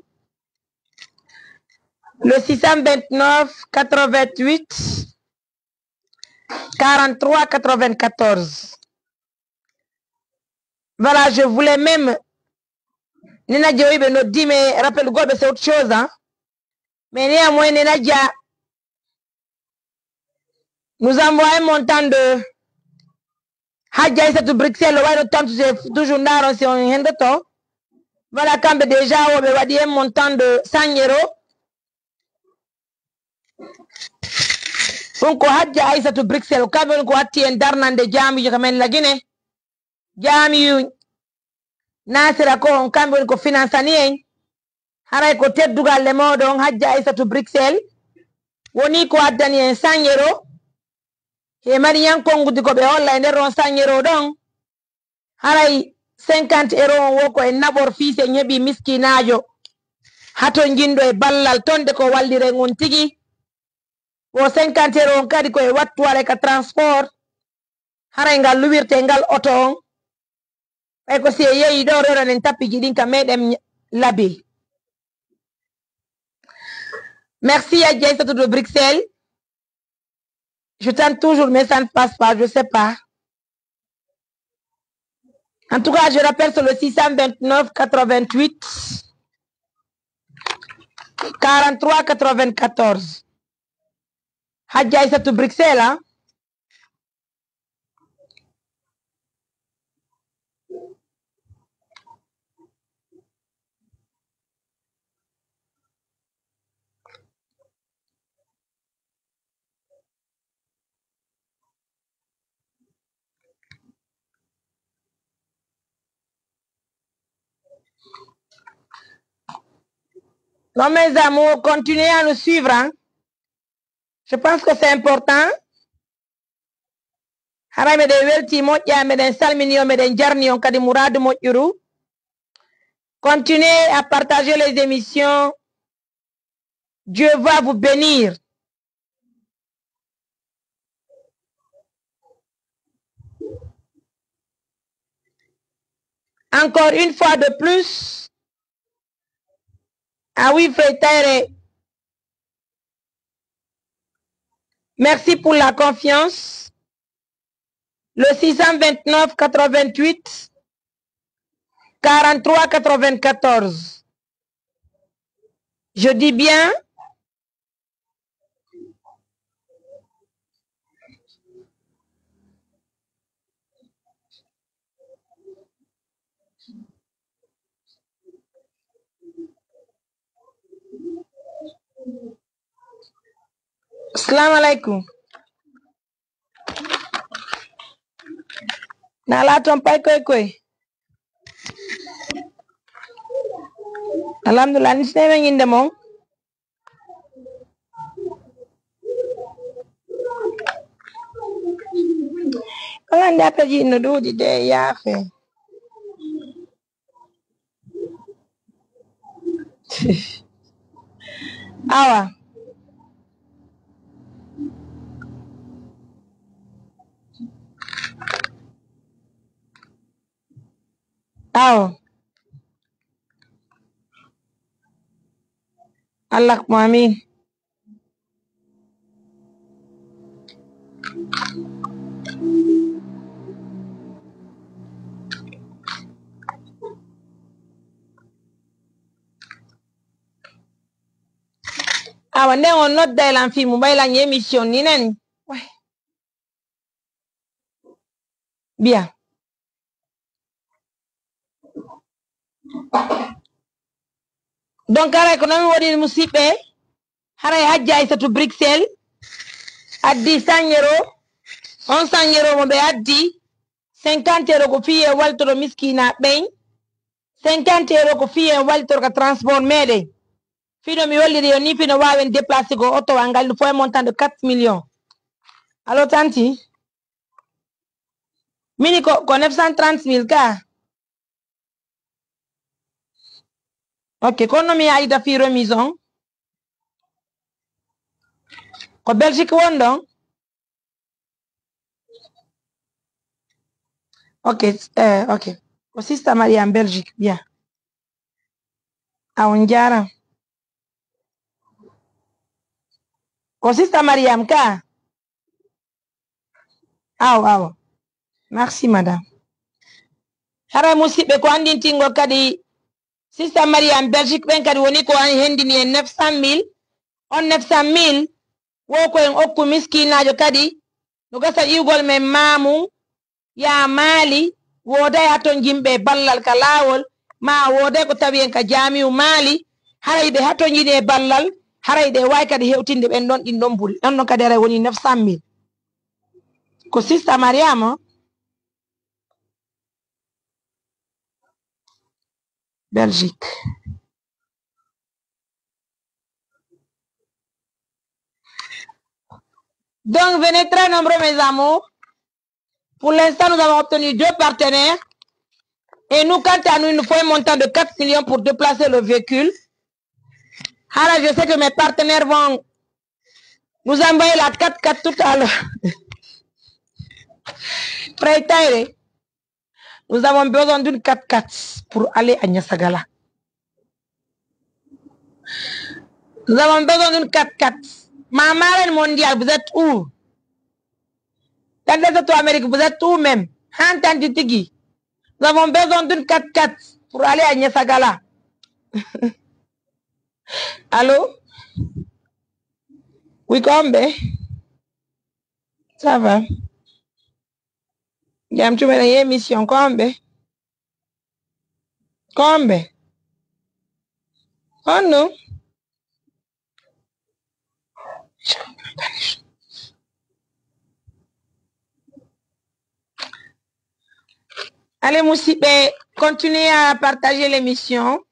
Le 629 88 43 94. Voilà, je voulais même Nena Dioïbe nous dit, mais rappelle God, c'est autre chose, hein. Mais néanmoins, Nena Dia nous envoie un montant de Hadja Issa to Bruxelles, ouais, le temps, c'est toujours là, c'est un hendeto. Voilà, quand déjà, on va dire un montant de 100 euros. Donc, Hadja Issa to Bruxelles, quand on a un darnan de Jami, je ramène la Guinée. Jami, Nasira ko on kambe ko finance ni en haray ko teddugal le modon Hadja Issa to Bruxelles woni ko addani en 100 euro e mari yankongudi ko be holla e nder on 100 euro don haray 50 euro on woko en nabor fiise nyebi miskinajo hato jindo e ballal tonde ko wallire ngon tigi wo 50 euro on kadi ko e wattuware ka transport haray ngal luwirte ngal auto on ay ko si yeyi do roran en tapiji din ka medem labi. Merci à Dieu de Bruxelles. Je tente toujours, mais ça ne passe pas, je ne sais pas. En tout cas, je rappelle sur le 629 88 43 94. Hadja Issa to Bruxelles, hein? Non, mes amours, continuez à nous suivre. Hein? Je pense que c'est important. Haray meden welti moƴƴa meden salmini o meden jarni on kadi mouradu moƴƴuru. Continuez à partager les émissions. Dieu va vous bénir. Encore une fois de plus. Ah oui, frère. Merci pour la confiance. Le 629 88 43 94. Je dis bien. Assalamu alaikum. Nala tompay koy. Alhamdulillah, ni sene nginde mom. Kala ndata ji no dudi de yafe. Awa. Awa. Allah amin. Awa ne on nodda elan fi mobile an émission ni nani. Ouais. Bien. Donc haray ko non wodi musibe haray Hadja Issa to Bruxelles addi 100 euro on 100 euro mo be addi 50 euro ko fiye waltoro miskina ben 50 euro ko fiye waltoro ka transport mede fino mi walliri yo ni fino wawen déplacer go auto wangal fo un montant de 4 millions. Allo tanti mini ko 930 000 ka Ok, kono mi aida fi remise on. Ko Belgique wondon. Ok, ok. Ko Sister Maria en Belgique, bien. Ah, on diara. Ko Sister Mariam ka. Aw. Merci madame. Hara musibe ko andintingo kadi Sister Maria en Belgique ben kadi woni ko an hendini en 900,000. On 900,000 wo ko en okku miskinajo kadi no gasa iwgol men mamu ya mali woday haton jimbe ballal ka lawol ma woday ko tawi en ka jamiu mali haraybe haton yini e ballal harayde way kadi hewtinde ben don din don buri don kadi ara woni 900,000 ko Sister Mariama Belgique. Donc venez très nombreux mes amours. Pour l'instant nous avons obtenu 2 partenaires et nous quant à nous il nous faut un montant de 4 millions pour déplacer le véhicule. Alors je sais que mes partenaires vont nous envoyer la 4x4 tout à l'heure. Prêtez. Nous avons besoin d'une 4x4 pour aller à Niassagala. Nous avons besoin d'une 4x4. Ma marraine mondiale, vous êtes où? Dans les autres Amériques, vous êtes où même? Nous avons besoin d'une 4x4 pour aller à Niassagala. Allô? Oui, Kombe? Ça va? J'aime tout une émission, Kombe? Kombe? Oh non? Allez, Moussibé, continuez à partager l'émission.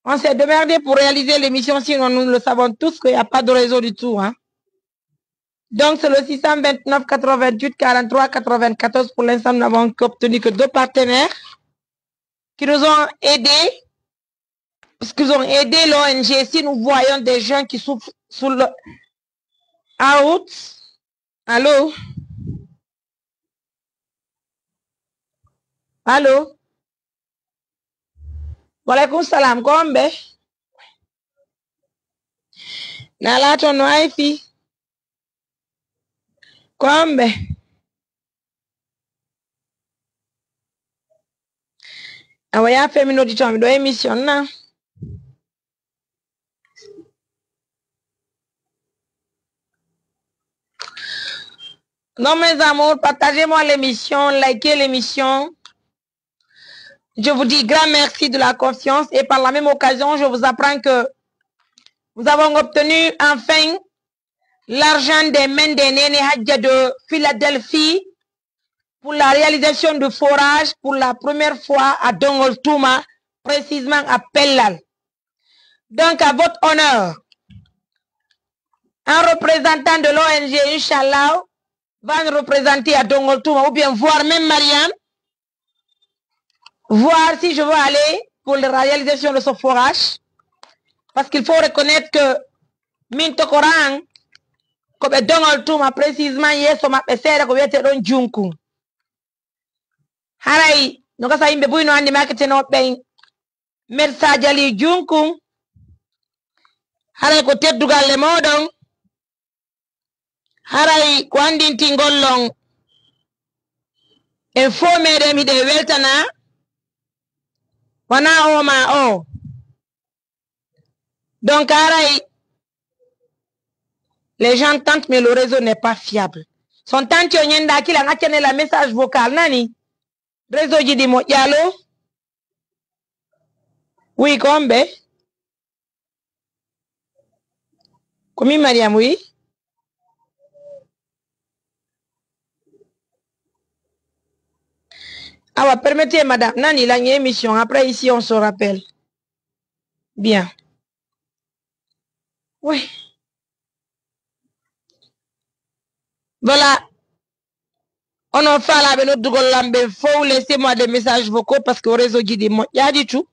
On s'est démerdé pour réaliser l'émission, sinon nous le savons tous qu'il n'y a pas de réseau du tout. Hein. Donc, c'est le 629 88 43 94. Pour l'instant, nous n'avons obtenu que 2 partenaires qui nous ont aidés. Parce qu'ils ont aidé l'ONG. Si nous voyons des gens qui souffrent sous le out. Allô? Allô? Walaikum salam. Kombe? Nala ton wifi. Kombe? Awaya fait une audition de émission là. Non, mes amours, partagez-moi l'émission, likez l'émission. Je vous dis grand merci de la confiance et par la même occasion, je vous apprends que nous avons obtenu enfin l'argent des mains des Néné Hadja de Philadelphie pour la réalisation de forage pour la première fois à Dongol Touma, précisément à Pellal. Donc, à votre honneur, un représentant de l'ONG, Inch'Allah, va nous représenter à Dongol Touma ou bien voir même Mariam, voir si je veux aller pour la réalisation de ce forage. Parce qu'il faut reconnaître que Mintokorang, comme Donald Trump, précisément, hier, son mapesera, comme était dans Junku. Harai, nous avons eu besoin de marketing au pays. Mersa Jali Junku. Harai, côté Dougal le Modon. Harai, Kwandin Tingolong. Informé de mi de Weltana. Wana Oma O. Donc, Harai, les gens tentent, mais le réseau n'est pas fiable. Son tante Yonyenda qui a tenu la message vocal, Nani. Réseau dit mo yalo. Oui, Kombe. Comme Mariam, oui. Ah, permettez, madame. Nani, la émission. Après, ici, on se rappelle. Bien. Oui. Voilà. On en fait la benoît de Golambe. Faut laisser moi des messages vocaux parce que le réseau dit moi. Il y a du tout.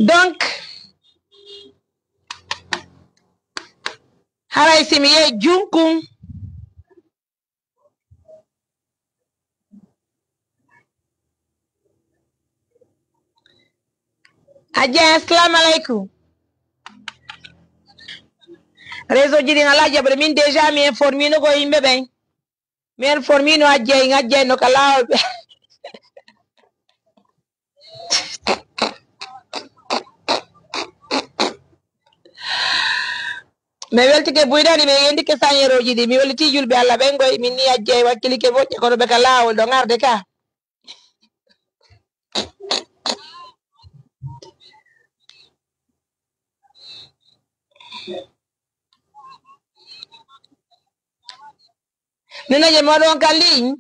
donc haray simi yehi junkum Adja assalamu alaikum réseau jiɗi ala jaɓre min déjà mi informino ko yimɓe ɓen mi informino Adja no ka lawoɓe mi weltike buyɗani ɓe yendike sañeroji ɗi mi weliti julɓe Allah ɓen goy min ni Adja wakkilike moƴƴe kono ɓe ka lawol ɗo garde ka ninaje moɗon ka ligne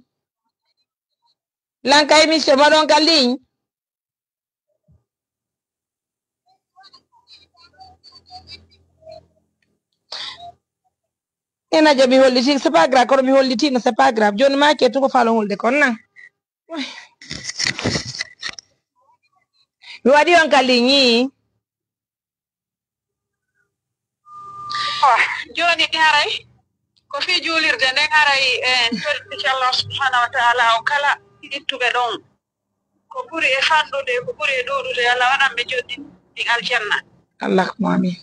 lanka émission moɗon ka ligne enaje mi holliti c'est pas grave kono mi hollitino c'est pas grave joni ma ke tuko falo holde kon nan mi waɗi on ka ligne joni ɗi haray ko fi juulirde nden haray en torɗiki Allah subhanahu wa taala o kala ittuɓe ɗon ko ɓuri e fanɗude ko ɓuri e ɗuɗude Allah waɗan ɓe joɗɗi ɗin aljanna allahumma amin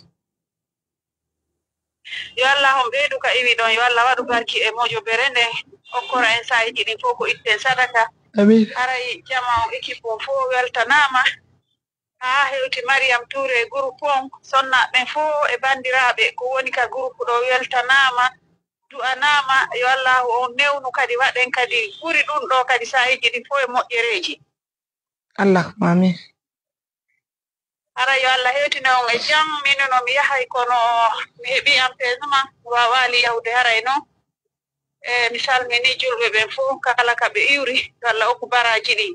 yo Allah on ɓeydu ka iwi ɗon yo Allah waɗu barki e moƴo bere nden okkora en sayiji ɗin fof ko itten sadaka amin haray jama o équipe o fof weltanama ha hewti Mariam Touré groupe on sonnaɓen fof e bandiraɓe ko woni ka groupe ɗo weltanama du'anama yo Allah on newnu kadi waɗen kadi ɓuri ɗum ɗo kadi sayiji ɗin fof e moƴƴereji allahumma amin ara yo Allah hewtina on e jam min no mi yahay kono mi heɓi ampesement wawali yahude haray noon e mi salmini julɓe ɓen fof kala ka ɓe iwri yo Allah okku baraji ɗin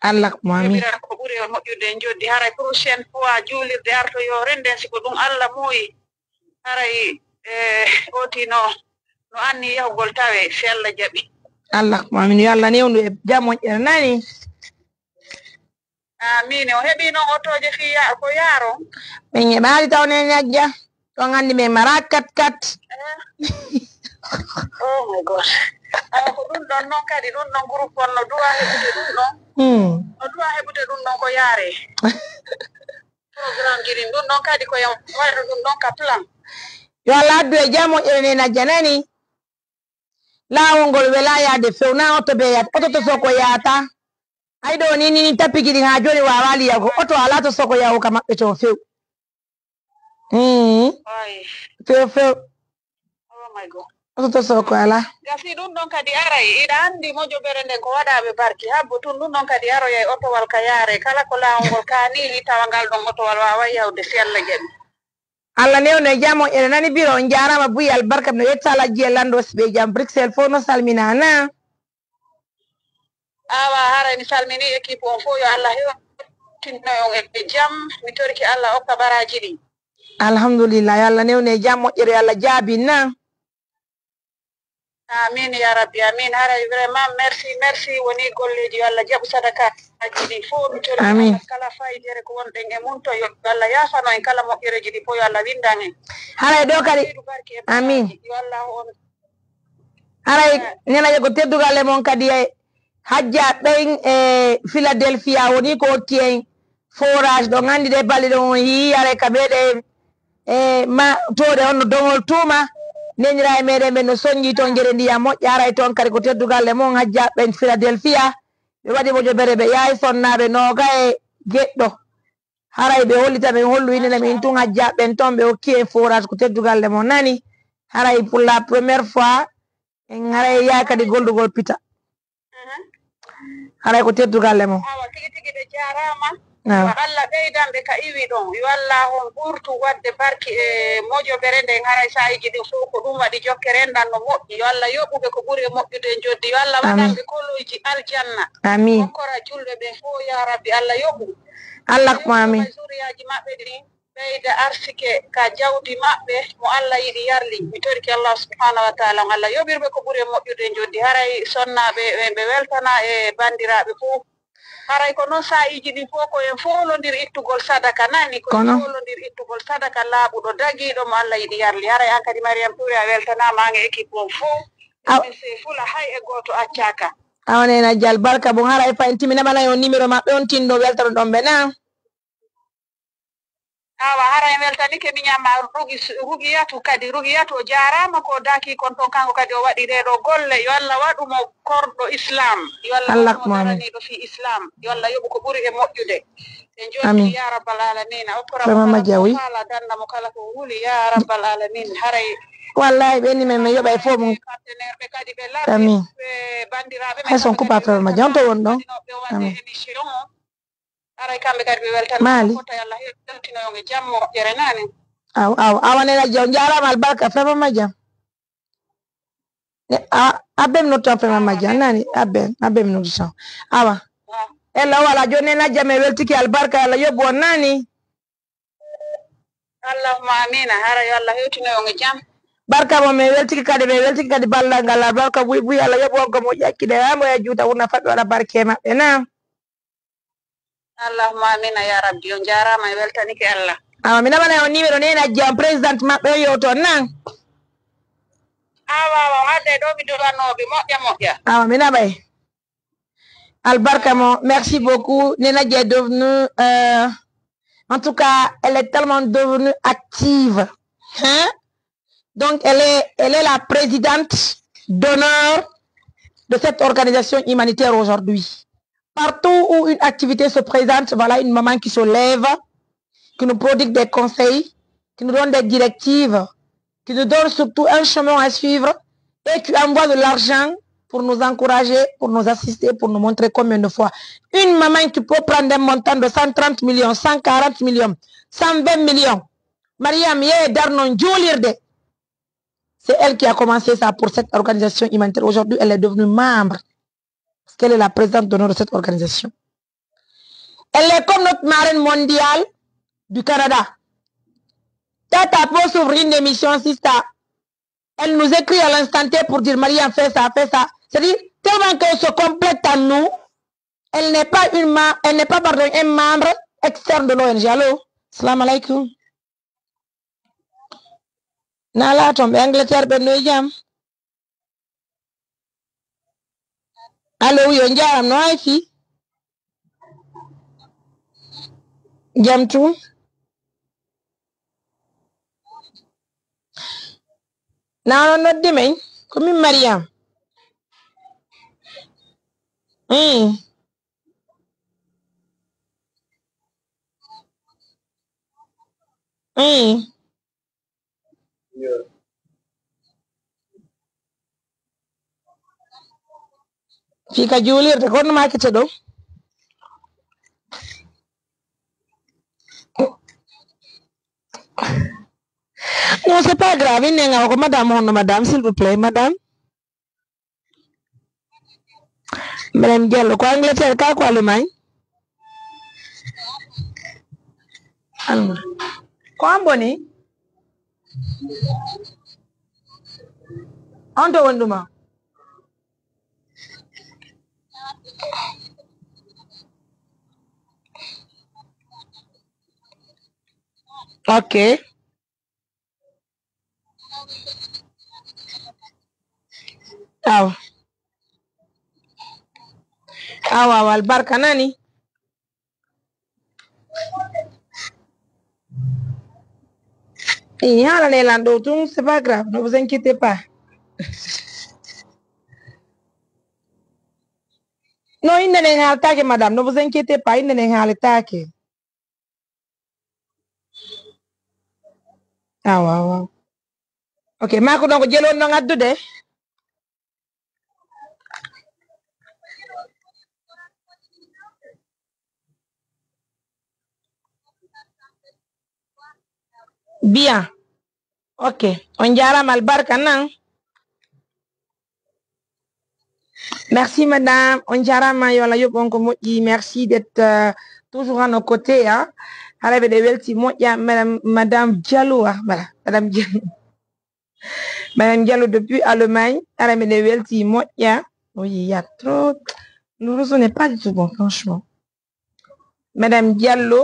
allahumma amin heɓira ko ɓuri e moƴƴude en joddi haray prochaine fois juulirde arto yo renden siko ɗum Allah muuyi haray otino no anni yahugol tawe si Allah jaɓi allahumma amin yo Allah newnu e jam moƴƴere nani amin o heɓi noon otoje fi ko yaaro min heɓali tawne Adja ɗon andi min mara 4x4 oh my god ko ɗum ɗon noon kadi ɗum ɗon groupe on no duwa heɓude ɗum ɗon no duwa heɓude ɗum ɗon ko yaare programme ji ɗin ɗum ɗon kadi koye waɗa ɗum ɗon ka plan yo Allah addu e jam moƴƴere nen Adja nani lawol ngol wela yaade fewna oto ɓe yata oto to soko yata ay ɗo ni tappiki ɗin ha joni wawali yago oto ala to soko yawo ka maɓɓe to few few oh my god oto to soko ala gasi ɗum ɗon kadi aray iɗa andi moƴo bere nden ko waɗaɓe barki habbo tun ɗum ɗon kadi aroya e otowal ka yaare kala ko lawol ngol kanili tawa ngal ɗon otowal wawa yawde si Allah jaɓi Allah newno e jam moƴƴere nani biro on jarama buyi albarka no yetta Alhaji e lando ɓe jam Bruxelles fof no salminana awa haray mi salmini équipe on fof yo Allah hewtinno on e jam mi torki Allah okka baraji ɗi alhamdulillah yo Allah newno e jam moƴƴere yo Allah jaabinna amin ya rabbi amin haray vraiment merci woni golleji yo Allah jaɓu sadaka aji ɗi fof mi torki Allah kala fayidere ko wonɗen e mum to yo Allah yafano en kala moƴƴereji ɗi fof yo Allah windan en haray ɗo kadi amin yo Allah on haray nenaje ko teddugal e mon kadi e Hajja ɓen e Philadelphia woni ko hokki en forage ɗo gandi ɗe balɗe ɗon on yi are ka meɗen e ma tode on no dongol tuma nenira e meɗen ɓe no soññi toon gueɗe ndiyam moƴƴa haray toon kadi ko teddugal e mon Hajja ɓen Philadelphia ɓe waɗi moƴo bere ɓe yahi sonnaɓe noga e geɗɗo haray ɓe hollita ɓe hollu inene min tun Hajja ɓen toon ɓe hokki en forage ko teddugal e mon nani haray pour la première fois en haray yaha kadi goldugol pita haray ko teddugal e mon awa tigi tigi ɓe jarama yo Allah ɓeydanɓe ka iwi ɗon yo Allah on ɓurtu wadde barki e moƴo bere nden haray sayiji ɗin fof ko ɗum waɗi jokke rendan no moƴƴi yo Allah yoɓuɓe ko ɓuuri e moƴƴude en joddi yo Allah waɗanɓe koloji aljanna amin hokkora julɓe ɓen fof ya rabbi Allah yoɓu allahumma amin suriyaji maɓɓe ɗin ɓeyda arsike ka jawdi maɓɓe mo Allah yiɗi yarli mi torki Allah subhanahu wa taala on Allah yoɓirɓe ko ɓuuri e moƴƴude en joddi haray sonnaɓe ɓe weltana e bandiraɓe fof haray ko non sa'iji ɗi fof ko en folondir ittugol sadaka nani ko en folondir ittugol sadaka laaɓuɗo dagiɗo mo Allah yiɗi yarli haray an kadi Mariame Touré a weltanama an e équipe on fof min se fula hay e goto accaka awanena dial barka bon haray fa en timinamana yo numéro maɓɓe on tinɗo weltano ɗon ɓe na awa hara en weltanike mi ñamma rugiyatu kadi rugiyatu o jarama ko daki kon ton kanko kadi o waɗi ɗeɗo golle yo Allah waɗumo korɗo islam yo Allah waɗumo daraniɗo fi islam yo Allah yoɓu ko ɓuuri e moƴƴude en joni ya rabbal alamin a okkoramo kala dannamo kala ko wuli ya rabbal alamin haray wallahi ɓenni men mi yoɓa e fof mum partenaire ɓe kadi ɓe laɓi bandiraɓe hay son coupa frère ma jam to won ɗon émission o aray kamɓe kadi ɓe weltan kota Allah heɓtinoyoge jammo moƴƴere nani awanena jaw jarama albarka frère ma jam abbe mi notto frère ma jam nani abbe mi notto tan awa ella wala joni nena jam e weltiki albarka Allah yoɓu on nani allahumma amina hara yo Allah hewtinoyoge jam barka mo mi weltiki kadi ballal ngal albarka buy Allah yoɓu on ko mo ƴakkide hamo e juuta wurna faɓɓe waɗa barke maɓɓe na allahumma amina ya rabbi on jarama e weltanike Allah awa mi namana on numéro nena jam présidente maɓɓe o yew toon nan awa hadde ɗo mi duɗanoɓe moƴƴa awa mi naɓay albarka mo merci beaucoup Nena Dia est devenue en tout cas elle est tellement devenue active hein? Donc elle est la présidente d'honneur de cette organisation humanitaire aujourd'hui. Partout où une activité se présente, voilà une maman qui se lève, qui nous prodigue des conseils, qui nous donne des directives, qui nous donne surtout un chemin à suivre et qui envoie de l'argent pour nous encourager, pour nous assister, pour nous montrer combien de fois. Une maman qui peut prendre un montant de 130 millions, 140 millions, 120 millions. Mariam Ye Darnon Djoulirde. C'est elle qui a commencé ça pour cette organisation humanitaire. Aujourd'hui, elle est devenue membre. Parce qu'elle est la présidente d'honneur de cette organisation. Elle est comme notre marraine mondiale du Canada. Tata peut s'ouvrir une émission, Sista. Elle nous écrit à l'instant T pour dire Mariam fait ça, fait ça. C'est-à-dire, tellement qu'elle se complète en nous, elle n'est pas un membre externe de l'ONG. Allô? Salam alaikum. Nala tombe Angleterre ben no jam. Allo yo njaram no ay fi. Jam tu. Na no dimen ko mi Mariam. Fika julirde kono makete ɗo non c'est pas grave inenga ko madame honno madame s'il vous plaît madame madame Diallo ko Angleterre ka ko Allemagne ko amboni on to wonduma ok awa albarka nani hala ne lando tout c'est pas grave ne vous inquiétez pas non il n'est pas madame ne vous inquiétez pas il n'est pas wow. Ok, mako donc jelo no ngaddude. Bien. Ok, on jarama albarka nan. Merci madame, on jarama yo la yobon ko moƴƴi, merci d'être toujours à nos côtés hein. Halabe de welti moƴƴa madame Diallo voilà, madame Diallo. Madame Diallo depuis Allemagne, halabe de welti moƴƴa. Oui, il y a trop. Le réseau n'est pas du tout bon franchement. Madame Diallo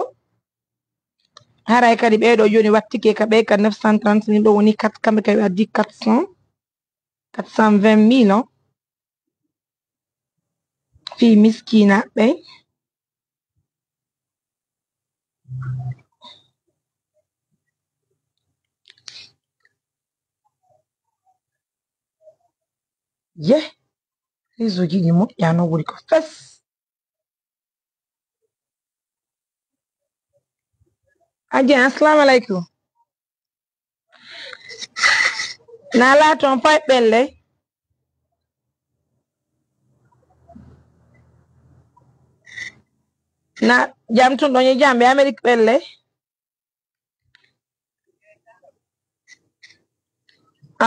haray kadi ɓeɗo joni wattike ka ɓe ka 930 000 ɗo woni 4 kamɓe kadi addi 420 000 fi miskina ɓe ye réseau ji ɗi moƴƴano wuri ko fes aji assalamu aleykum na laton fay ɓelle na jam tun ɗon ye jamɓe Amérique ɓelle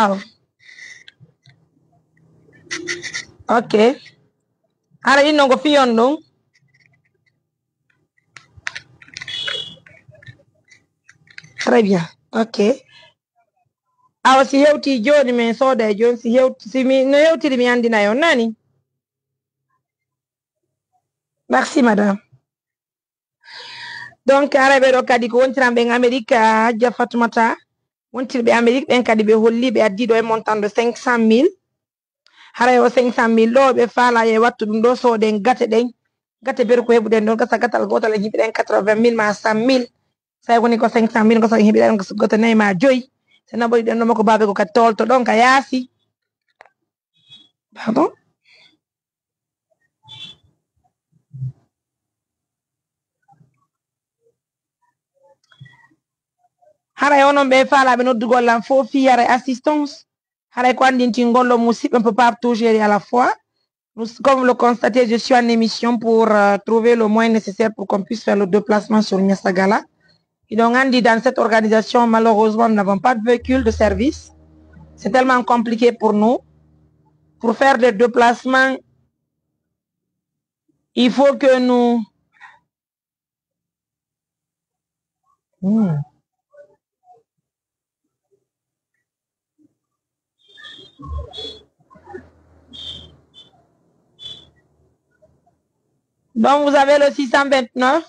aw ok ara ɗinno ko fiyon ɗum très bien ok awa si hewti joni min sooda e joni si no hewtiri mi andina yon nani merci madame donc ara ɓeɗo kadi ko wontiran ɓen Amérique Hajja Fatoumata wontirɓe Amérique ɓen kadi ɓe holli ɓe addi ɗo e montant de 500 000 haray o 500 000 ɗo ɓe faala e wattu ɗum ɗo sooden gate ɗen gate ber ko heɓuɗen ɗon gasa gatal gotal e hiɓiɗen 80 000 ma 100 000 say woni ko 500 000 gasa hiɓiɗen goto 4 ma 5 so naɓoyi ɗen ɗo makko babe ko kadi tolto ɗon ka yaasi pardon haray onon ɓe faalaɓe noddugol am fof fi haray assistance haray ko andintingol ɗo musidɓe on peut pas tout gérer à la fois. Comme vous le constatez, je suis en émission pour trouver le moyen nécessaire pour qu'on puisse faire le déplacement sur Niassagala. Et donc, on dit dans cette organisation, malheureusement, nous n'avons pas de véhicule de service. C'est tellement compliqué pour nous. Pour faire des déplacements, il faut que nous... Donc, vous avez le 629.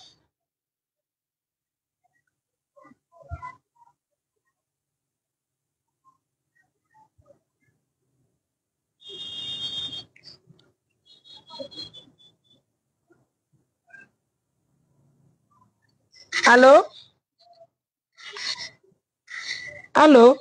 Allô? Allô?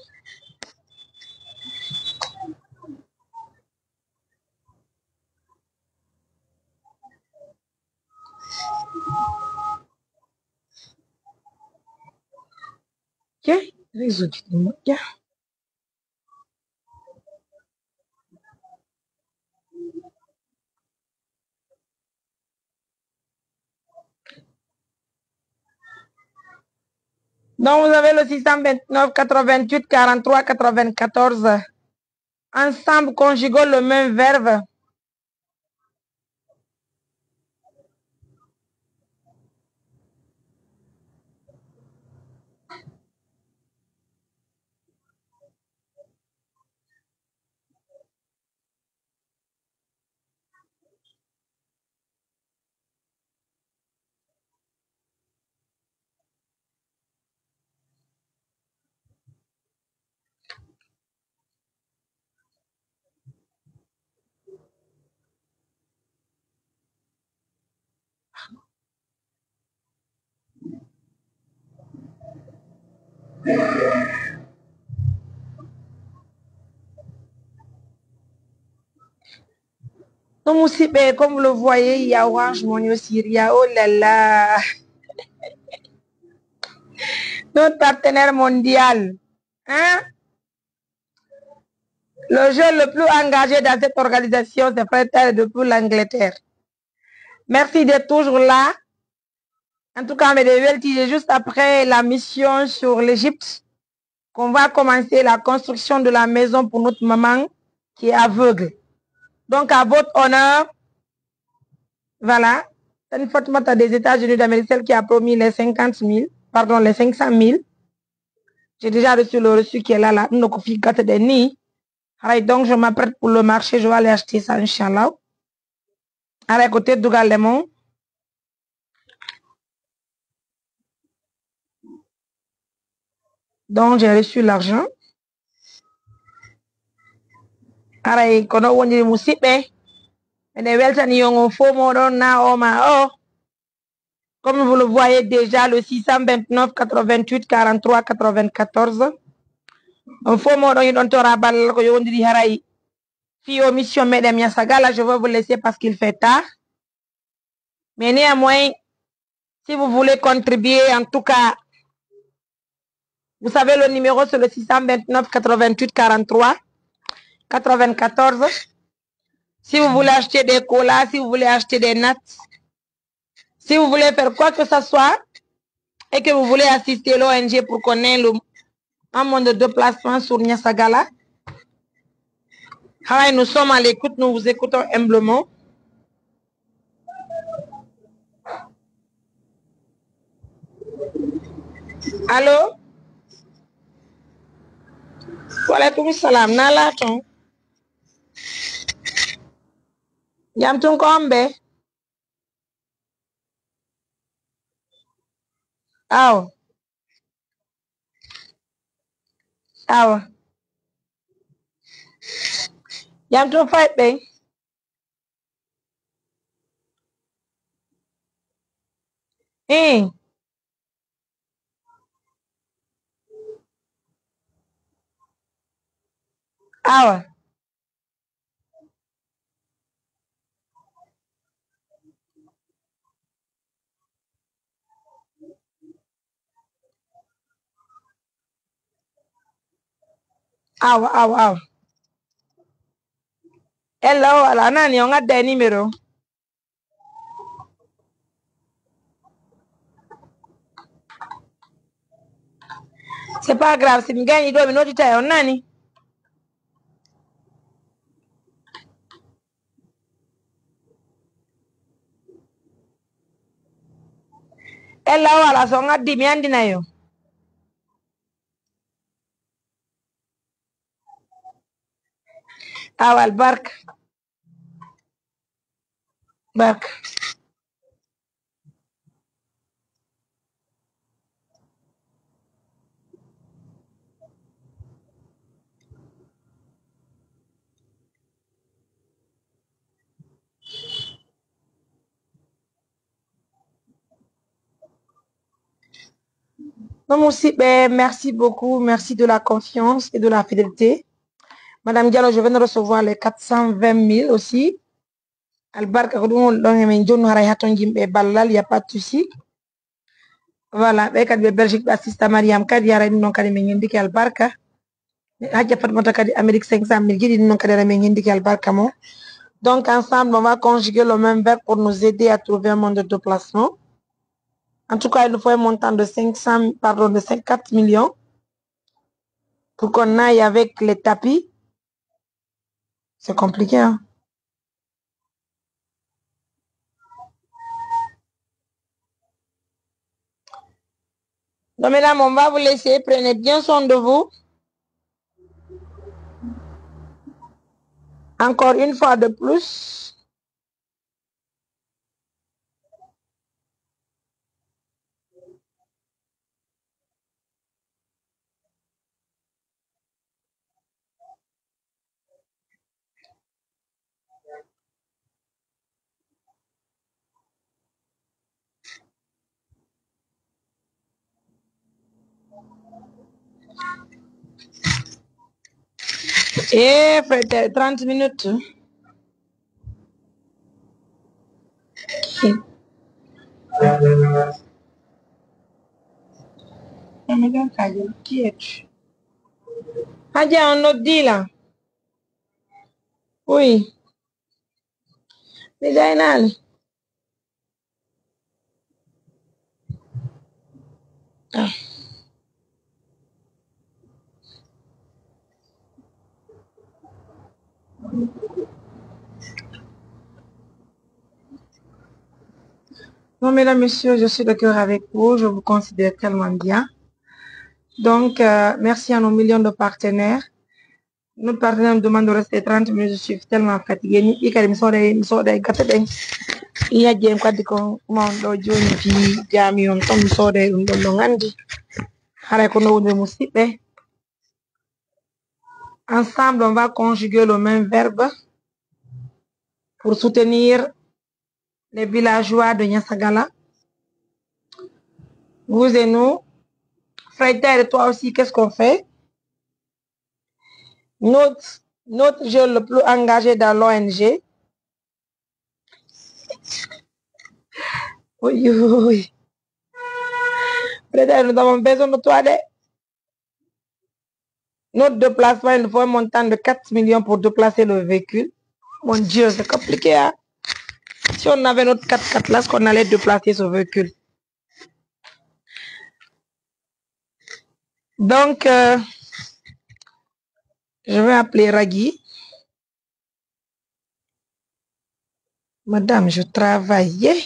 Ok, réseau du yeah. Donc, vous avez le 629, 88, 43, 94. Ensemble, conjuguons le même verbe. Donc, comme vous le voyez, il y a Orange Money Syria. Oh là là. Notre partenaire mondial. Hein? Le jeune le plus engagé dans cette organisation, c'est Frère depuis l'Angleterre. Merci d'être toujours là. En tout cas, c'est juste après la mission sur l'Égypte qu'on va commencer la construction de la maison pour notre maman qui est aveugle. Donc, à votre honneur, voilà, c'est une Fatoumata des États-Unis d'Amérique, celle qui a promis les 50 000, pardon, les 500 000. J'ai déjà reçu le reçu qui est là, là. Donc, je m'apprête pour le marché, je vais aller acheter ça, Inch'Allah. À la côté de Galemon. Donc, j'ai reçu l'argent. Aray, kono wonjiri musibe. Ene weltani yongo fomo don na oma oh. Comme vous le voyez déjà, le 629 88 43 94. Un fomo don yidon tora bal ko yondiri haray. Fio mission mesdames Yassagala, je vais vous laisser parce qu'il fait tard. Mais néanmoins, si vous voulez contribuer, en tout cas, vous savez le numéro c'est le 629 88 43 94. Si vous voulez acheter des colas, si vous voulez acheter des nuts, si vous voulez faire quoi que ce soit et que vous voulez assister l'ONG pour qu'on ait un monde de déplacement sur Niassagala, nous sommes à l'écoute, nous vous écoutons humblement. Allô? Walaikum salam. Nala ton. Yam ton kombe. Aw. Aw. Yam ton fight be. Aw. Aw. Hello, ala nani on a des numéros. C'est pas grave, si me gagne 2 minutes, tu as nani. Hello, ala so nga di mi andi na yo. Awal bark. Bark. Non, aussi, merci beaucoup, merci de la confiance et de la fidélité. Madame Diallo, je viens de recevoir les 420 000 aussi. Albarka, il n'y a pas de souci. Voilà, avec Belgique, assistant Mariam Kadiara, non Kadimendiki Albarka. Hadja Fatmata Kadi Amérique 500 000 guides, non Kadimendiki Albarka. Donc, ensemble, on va conjuguer le même verbe pour nous aider à trouver un monde de déplacement. En tout cas, il nous faut un montant de 54 millions pour qu'on aille avec les tapis. C'est compliqué, hein? Donc, mesdames, on va vous laisser. Prenez bien soin de vous. Encore une fois de plus. Et frère, 30 minutes. Qui es-tu? Hadja, on nous dit là. Oui. Déjà, ah. Non, mesdames, messieurs, je suis de cœur avec vous. Je vous considère tellement bien. Donc, merci à nos millions de partenaires. Nos partenaires me demandent de rester 30 minutes. Je suis tellement fatiguée. Il y a des gens qui sont des gâteaux. Il y a des gens qui sont des gâteaux. Ensemble, on va conjuguer le même verbe pour soutenir les villageois de Niassagala. Vous et nous. Fred et toi aussi, qu'est-ce qu'on fait? Notre jeune le plus engagé dans l'ONG. Oui, oui. Fred, nous avons besoin de toi. Notre déplacement, il nous faut un montant de 4 millions pour déplacer le véhicule. Mon Dieu, c'est compliqué. Hein? Si on avait notre 4x4 là, est-ce qu'on allait déplacer ce véhicule? Donc, je vais appeler Ragui. Madame, je travaillais.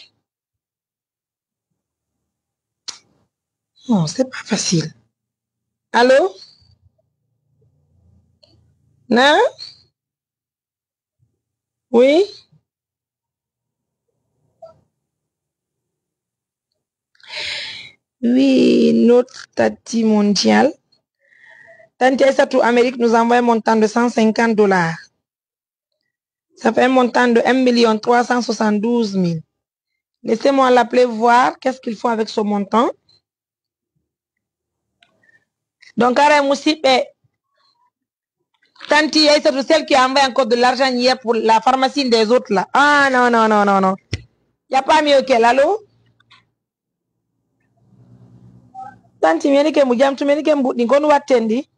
Non, c'est pas facile. Allô? Non? Oui? Oui, notre Tati mondiale. Tati Aïssatou Amérique nous envoie un montant de 150 $. Ça fait un montant de 1 372 000. Laissez-moi l'appeler voir qu'est-ce qu'il faut avec ce montant. Donc, Tanti Aïssatou, celle qui a envoyé encore de l'argent hier pour la pharmacie des autres là. Ah non, non, non, non, non. Il n'y a pas mieux qu'elle, allô? Tanti, meni ke mujam tu meni ke mbudi ngonu watendi.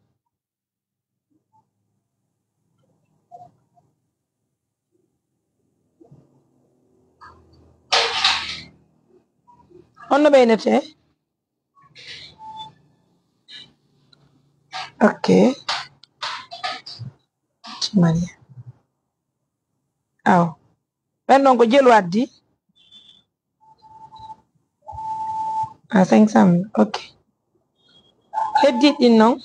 On ne benete. Ok. Maria. Ah. Ben donc je l'ai dit. À 500 000. Ok. Et dites non.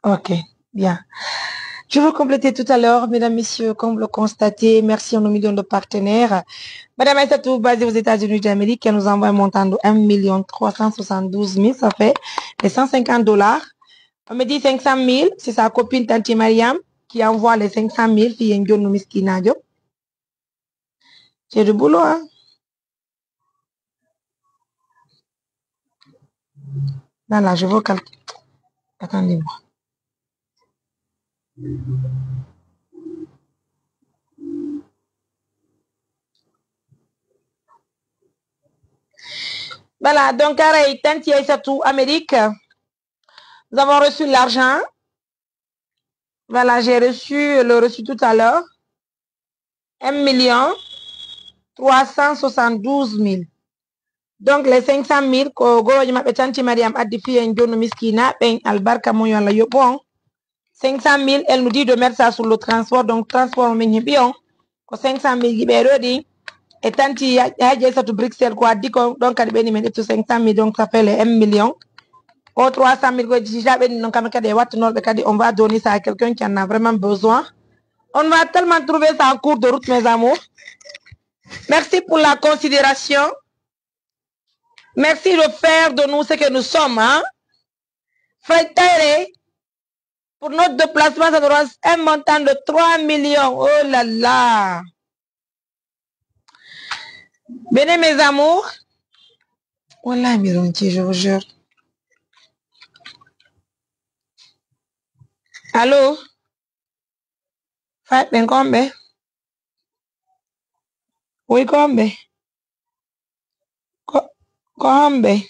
Ok. Bien. Je veux compléter tout à l'heure, mesdames, messieurs, comme vous le constatez, merci à nos millions de partenaires. Madame Aïssatou, basée aux États-Unis d'Amérique, elle nous envoie un montant de 1 372 000, ça fait les 150 $. On me dit 500 000, c'est sa copine Tanti Mariam qui envoie les 500 000, fille Ndion Miskinadio. J'ai du boulot, hein. Là, je veux calculer. Attendez-moi. Voilà, donc, Tanti Aïssatou Amérique, nous avons reçu l'argent. Voilà, j'ai reçu le reçu tout à l'heure. 1 372 000. Donc, les 500 000, que Tanti Mariam a dit, Miskina, Albarka Moyon la bon. 500 000, elle nous dit de mettre ça sur le transport. Donc, transport, on met bien. 500 000, dit. Et Tanti Aïssatou Bruxelles, quoi, dit donc, elle a 500 000, donc ça fait les 1 million. Au 300 000, on va donner ça à quelqu'un qui en a vraiment besoin. On va tellement trouver ça en cours de route, mes amours. Merci pour la considération. Merci de faire de nous ce que nous sommes. Hein? Fred Taïre, pour notre déplacement, ça nous rend un montant de 3 millions. Oh là là. Venez, mes amours. Voilà, Mironti, je vous jure. Allô? Faites bien combien? Oui, combien? Combien?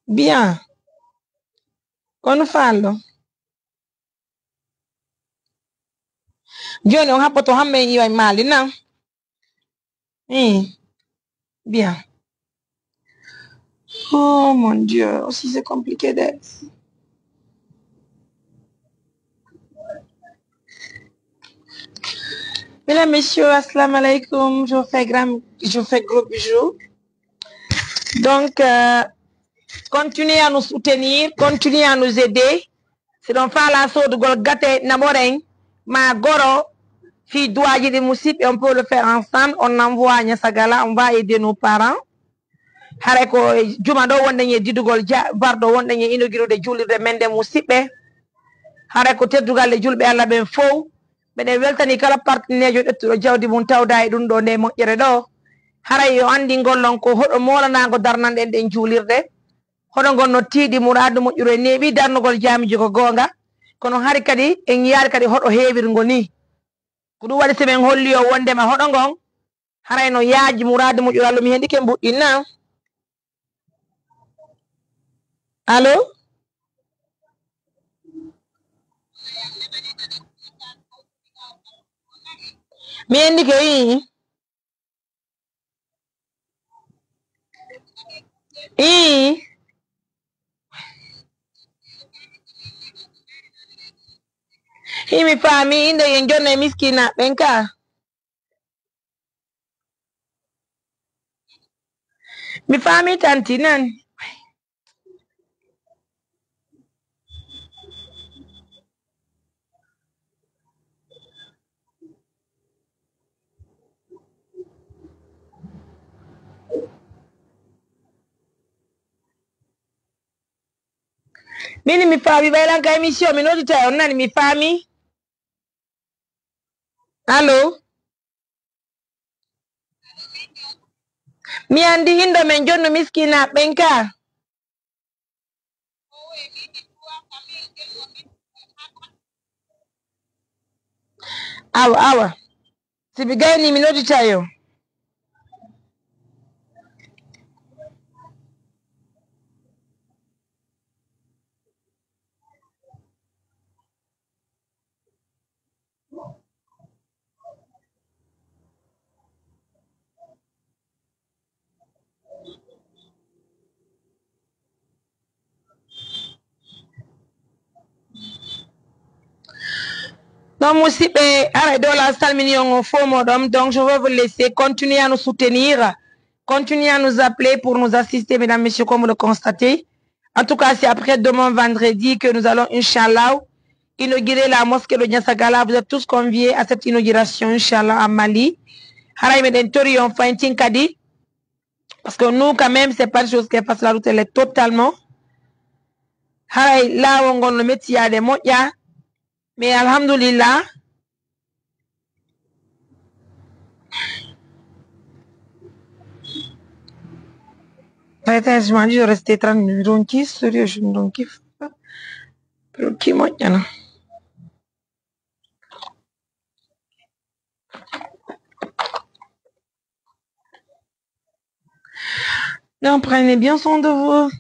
Bien. Qu'on parle. Dieu, on a pas tout mais il y a mal, non? Bien. Oh mon Dieu, aussi c'est compliqué d'être. Mesdames, messieurs, assalamu alaikum. Je fais gros bisous. Donc, continuez à nous soutenir, continuez à nous aider. C'est donc faire la sorte de Golgate Namoreng, ma goro, fi duwaji ɗi musidɓe on peut le faire ensemble, on envoie à Niassagala, on va aider nos parents. Haray ko juma ɗo wonɗen e didugol barɗo wonɗen e inauguré julirde men nde musidɓe. Haray ko teddugal e julɓe Allah ɓen fof ɓeɗen weltani kala partenaire jo ƴettuɗo jawdi mum tawda e ɗum ɗo nde moƴƴere ɗo. Haray yo andi gollon ko hoɗo molanago darnanɗen ɗen julirde, hoɗo gonno tiiɗi muradu moƴƴuru e neeɓi darnugol jamiji ko gonga, kono hari kadi en yaari kadi hoɗo heewirgo ni ko ɗum waɗi semen holli o wondema hoɗo ngon haray no yaaji muradu moƴƴuru Allah mi hendi ke mbuɗɗinna. Allo mi hendi ke mi faami inde yen jonna e miskina ɓen ka mi faami tanti nan. Mini mi faami ɓaylanka émission mi nodita on nani mi faami. Allo mi andi indo men jonno miskina ɓen ka awa awa sibi gayni mi nodita yo. Non, musidɓe aray dola salmini on fo moɗon, donc je veux vous laisser continuer à nous soutenir, continuer à nous appeler pour nous assister, mesdames, messieurs, comme vous le constatez. En tout cas, c'est après demain vendredi que nous allons, Inch'Allah, inaugurer la mosquée de Niassagala. Vous êtes tous conviés à cette inauguration, Inch'Allah, à Mali. Haray meden tori on faintin kadi, parce que nous, quand même, c'est pas une chose qui est facile, la route, elle est totalement. Haray là, on gon le métier à des moyens. Mais alhamdulillah, je m'en dis, je restais 30 minutes, donc qui sérieux, je me donc kiffe. Pero qui moƴƴana. Non, prenez bien soin de vous.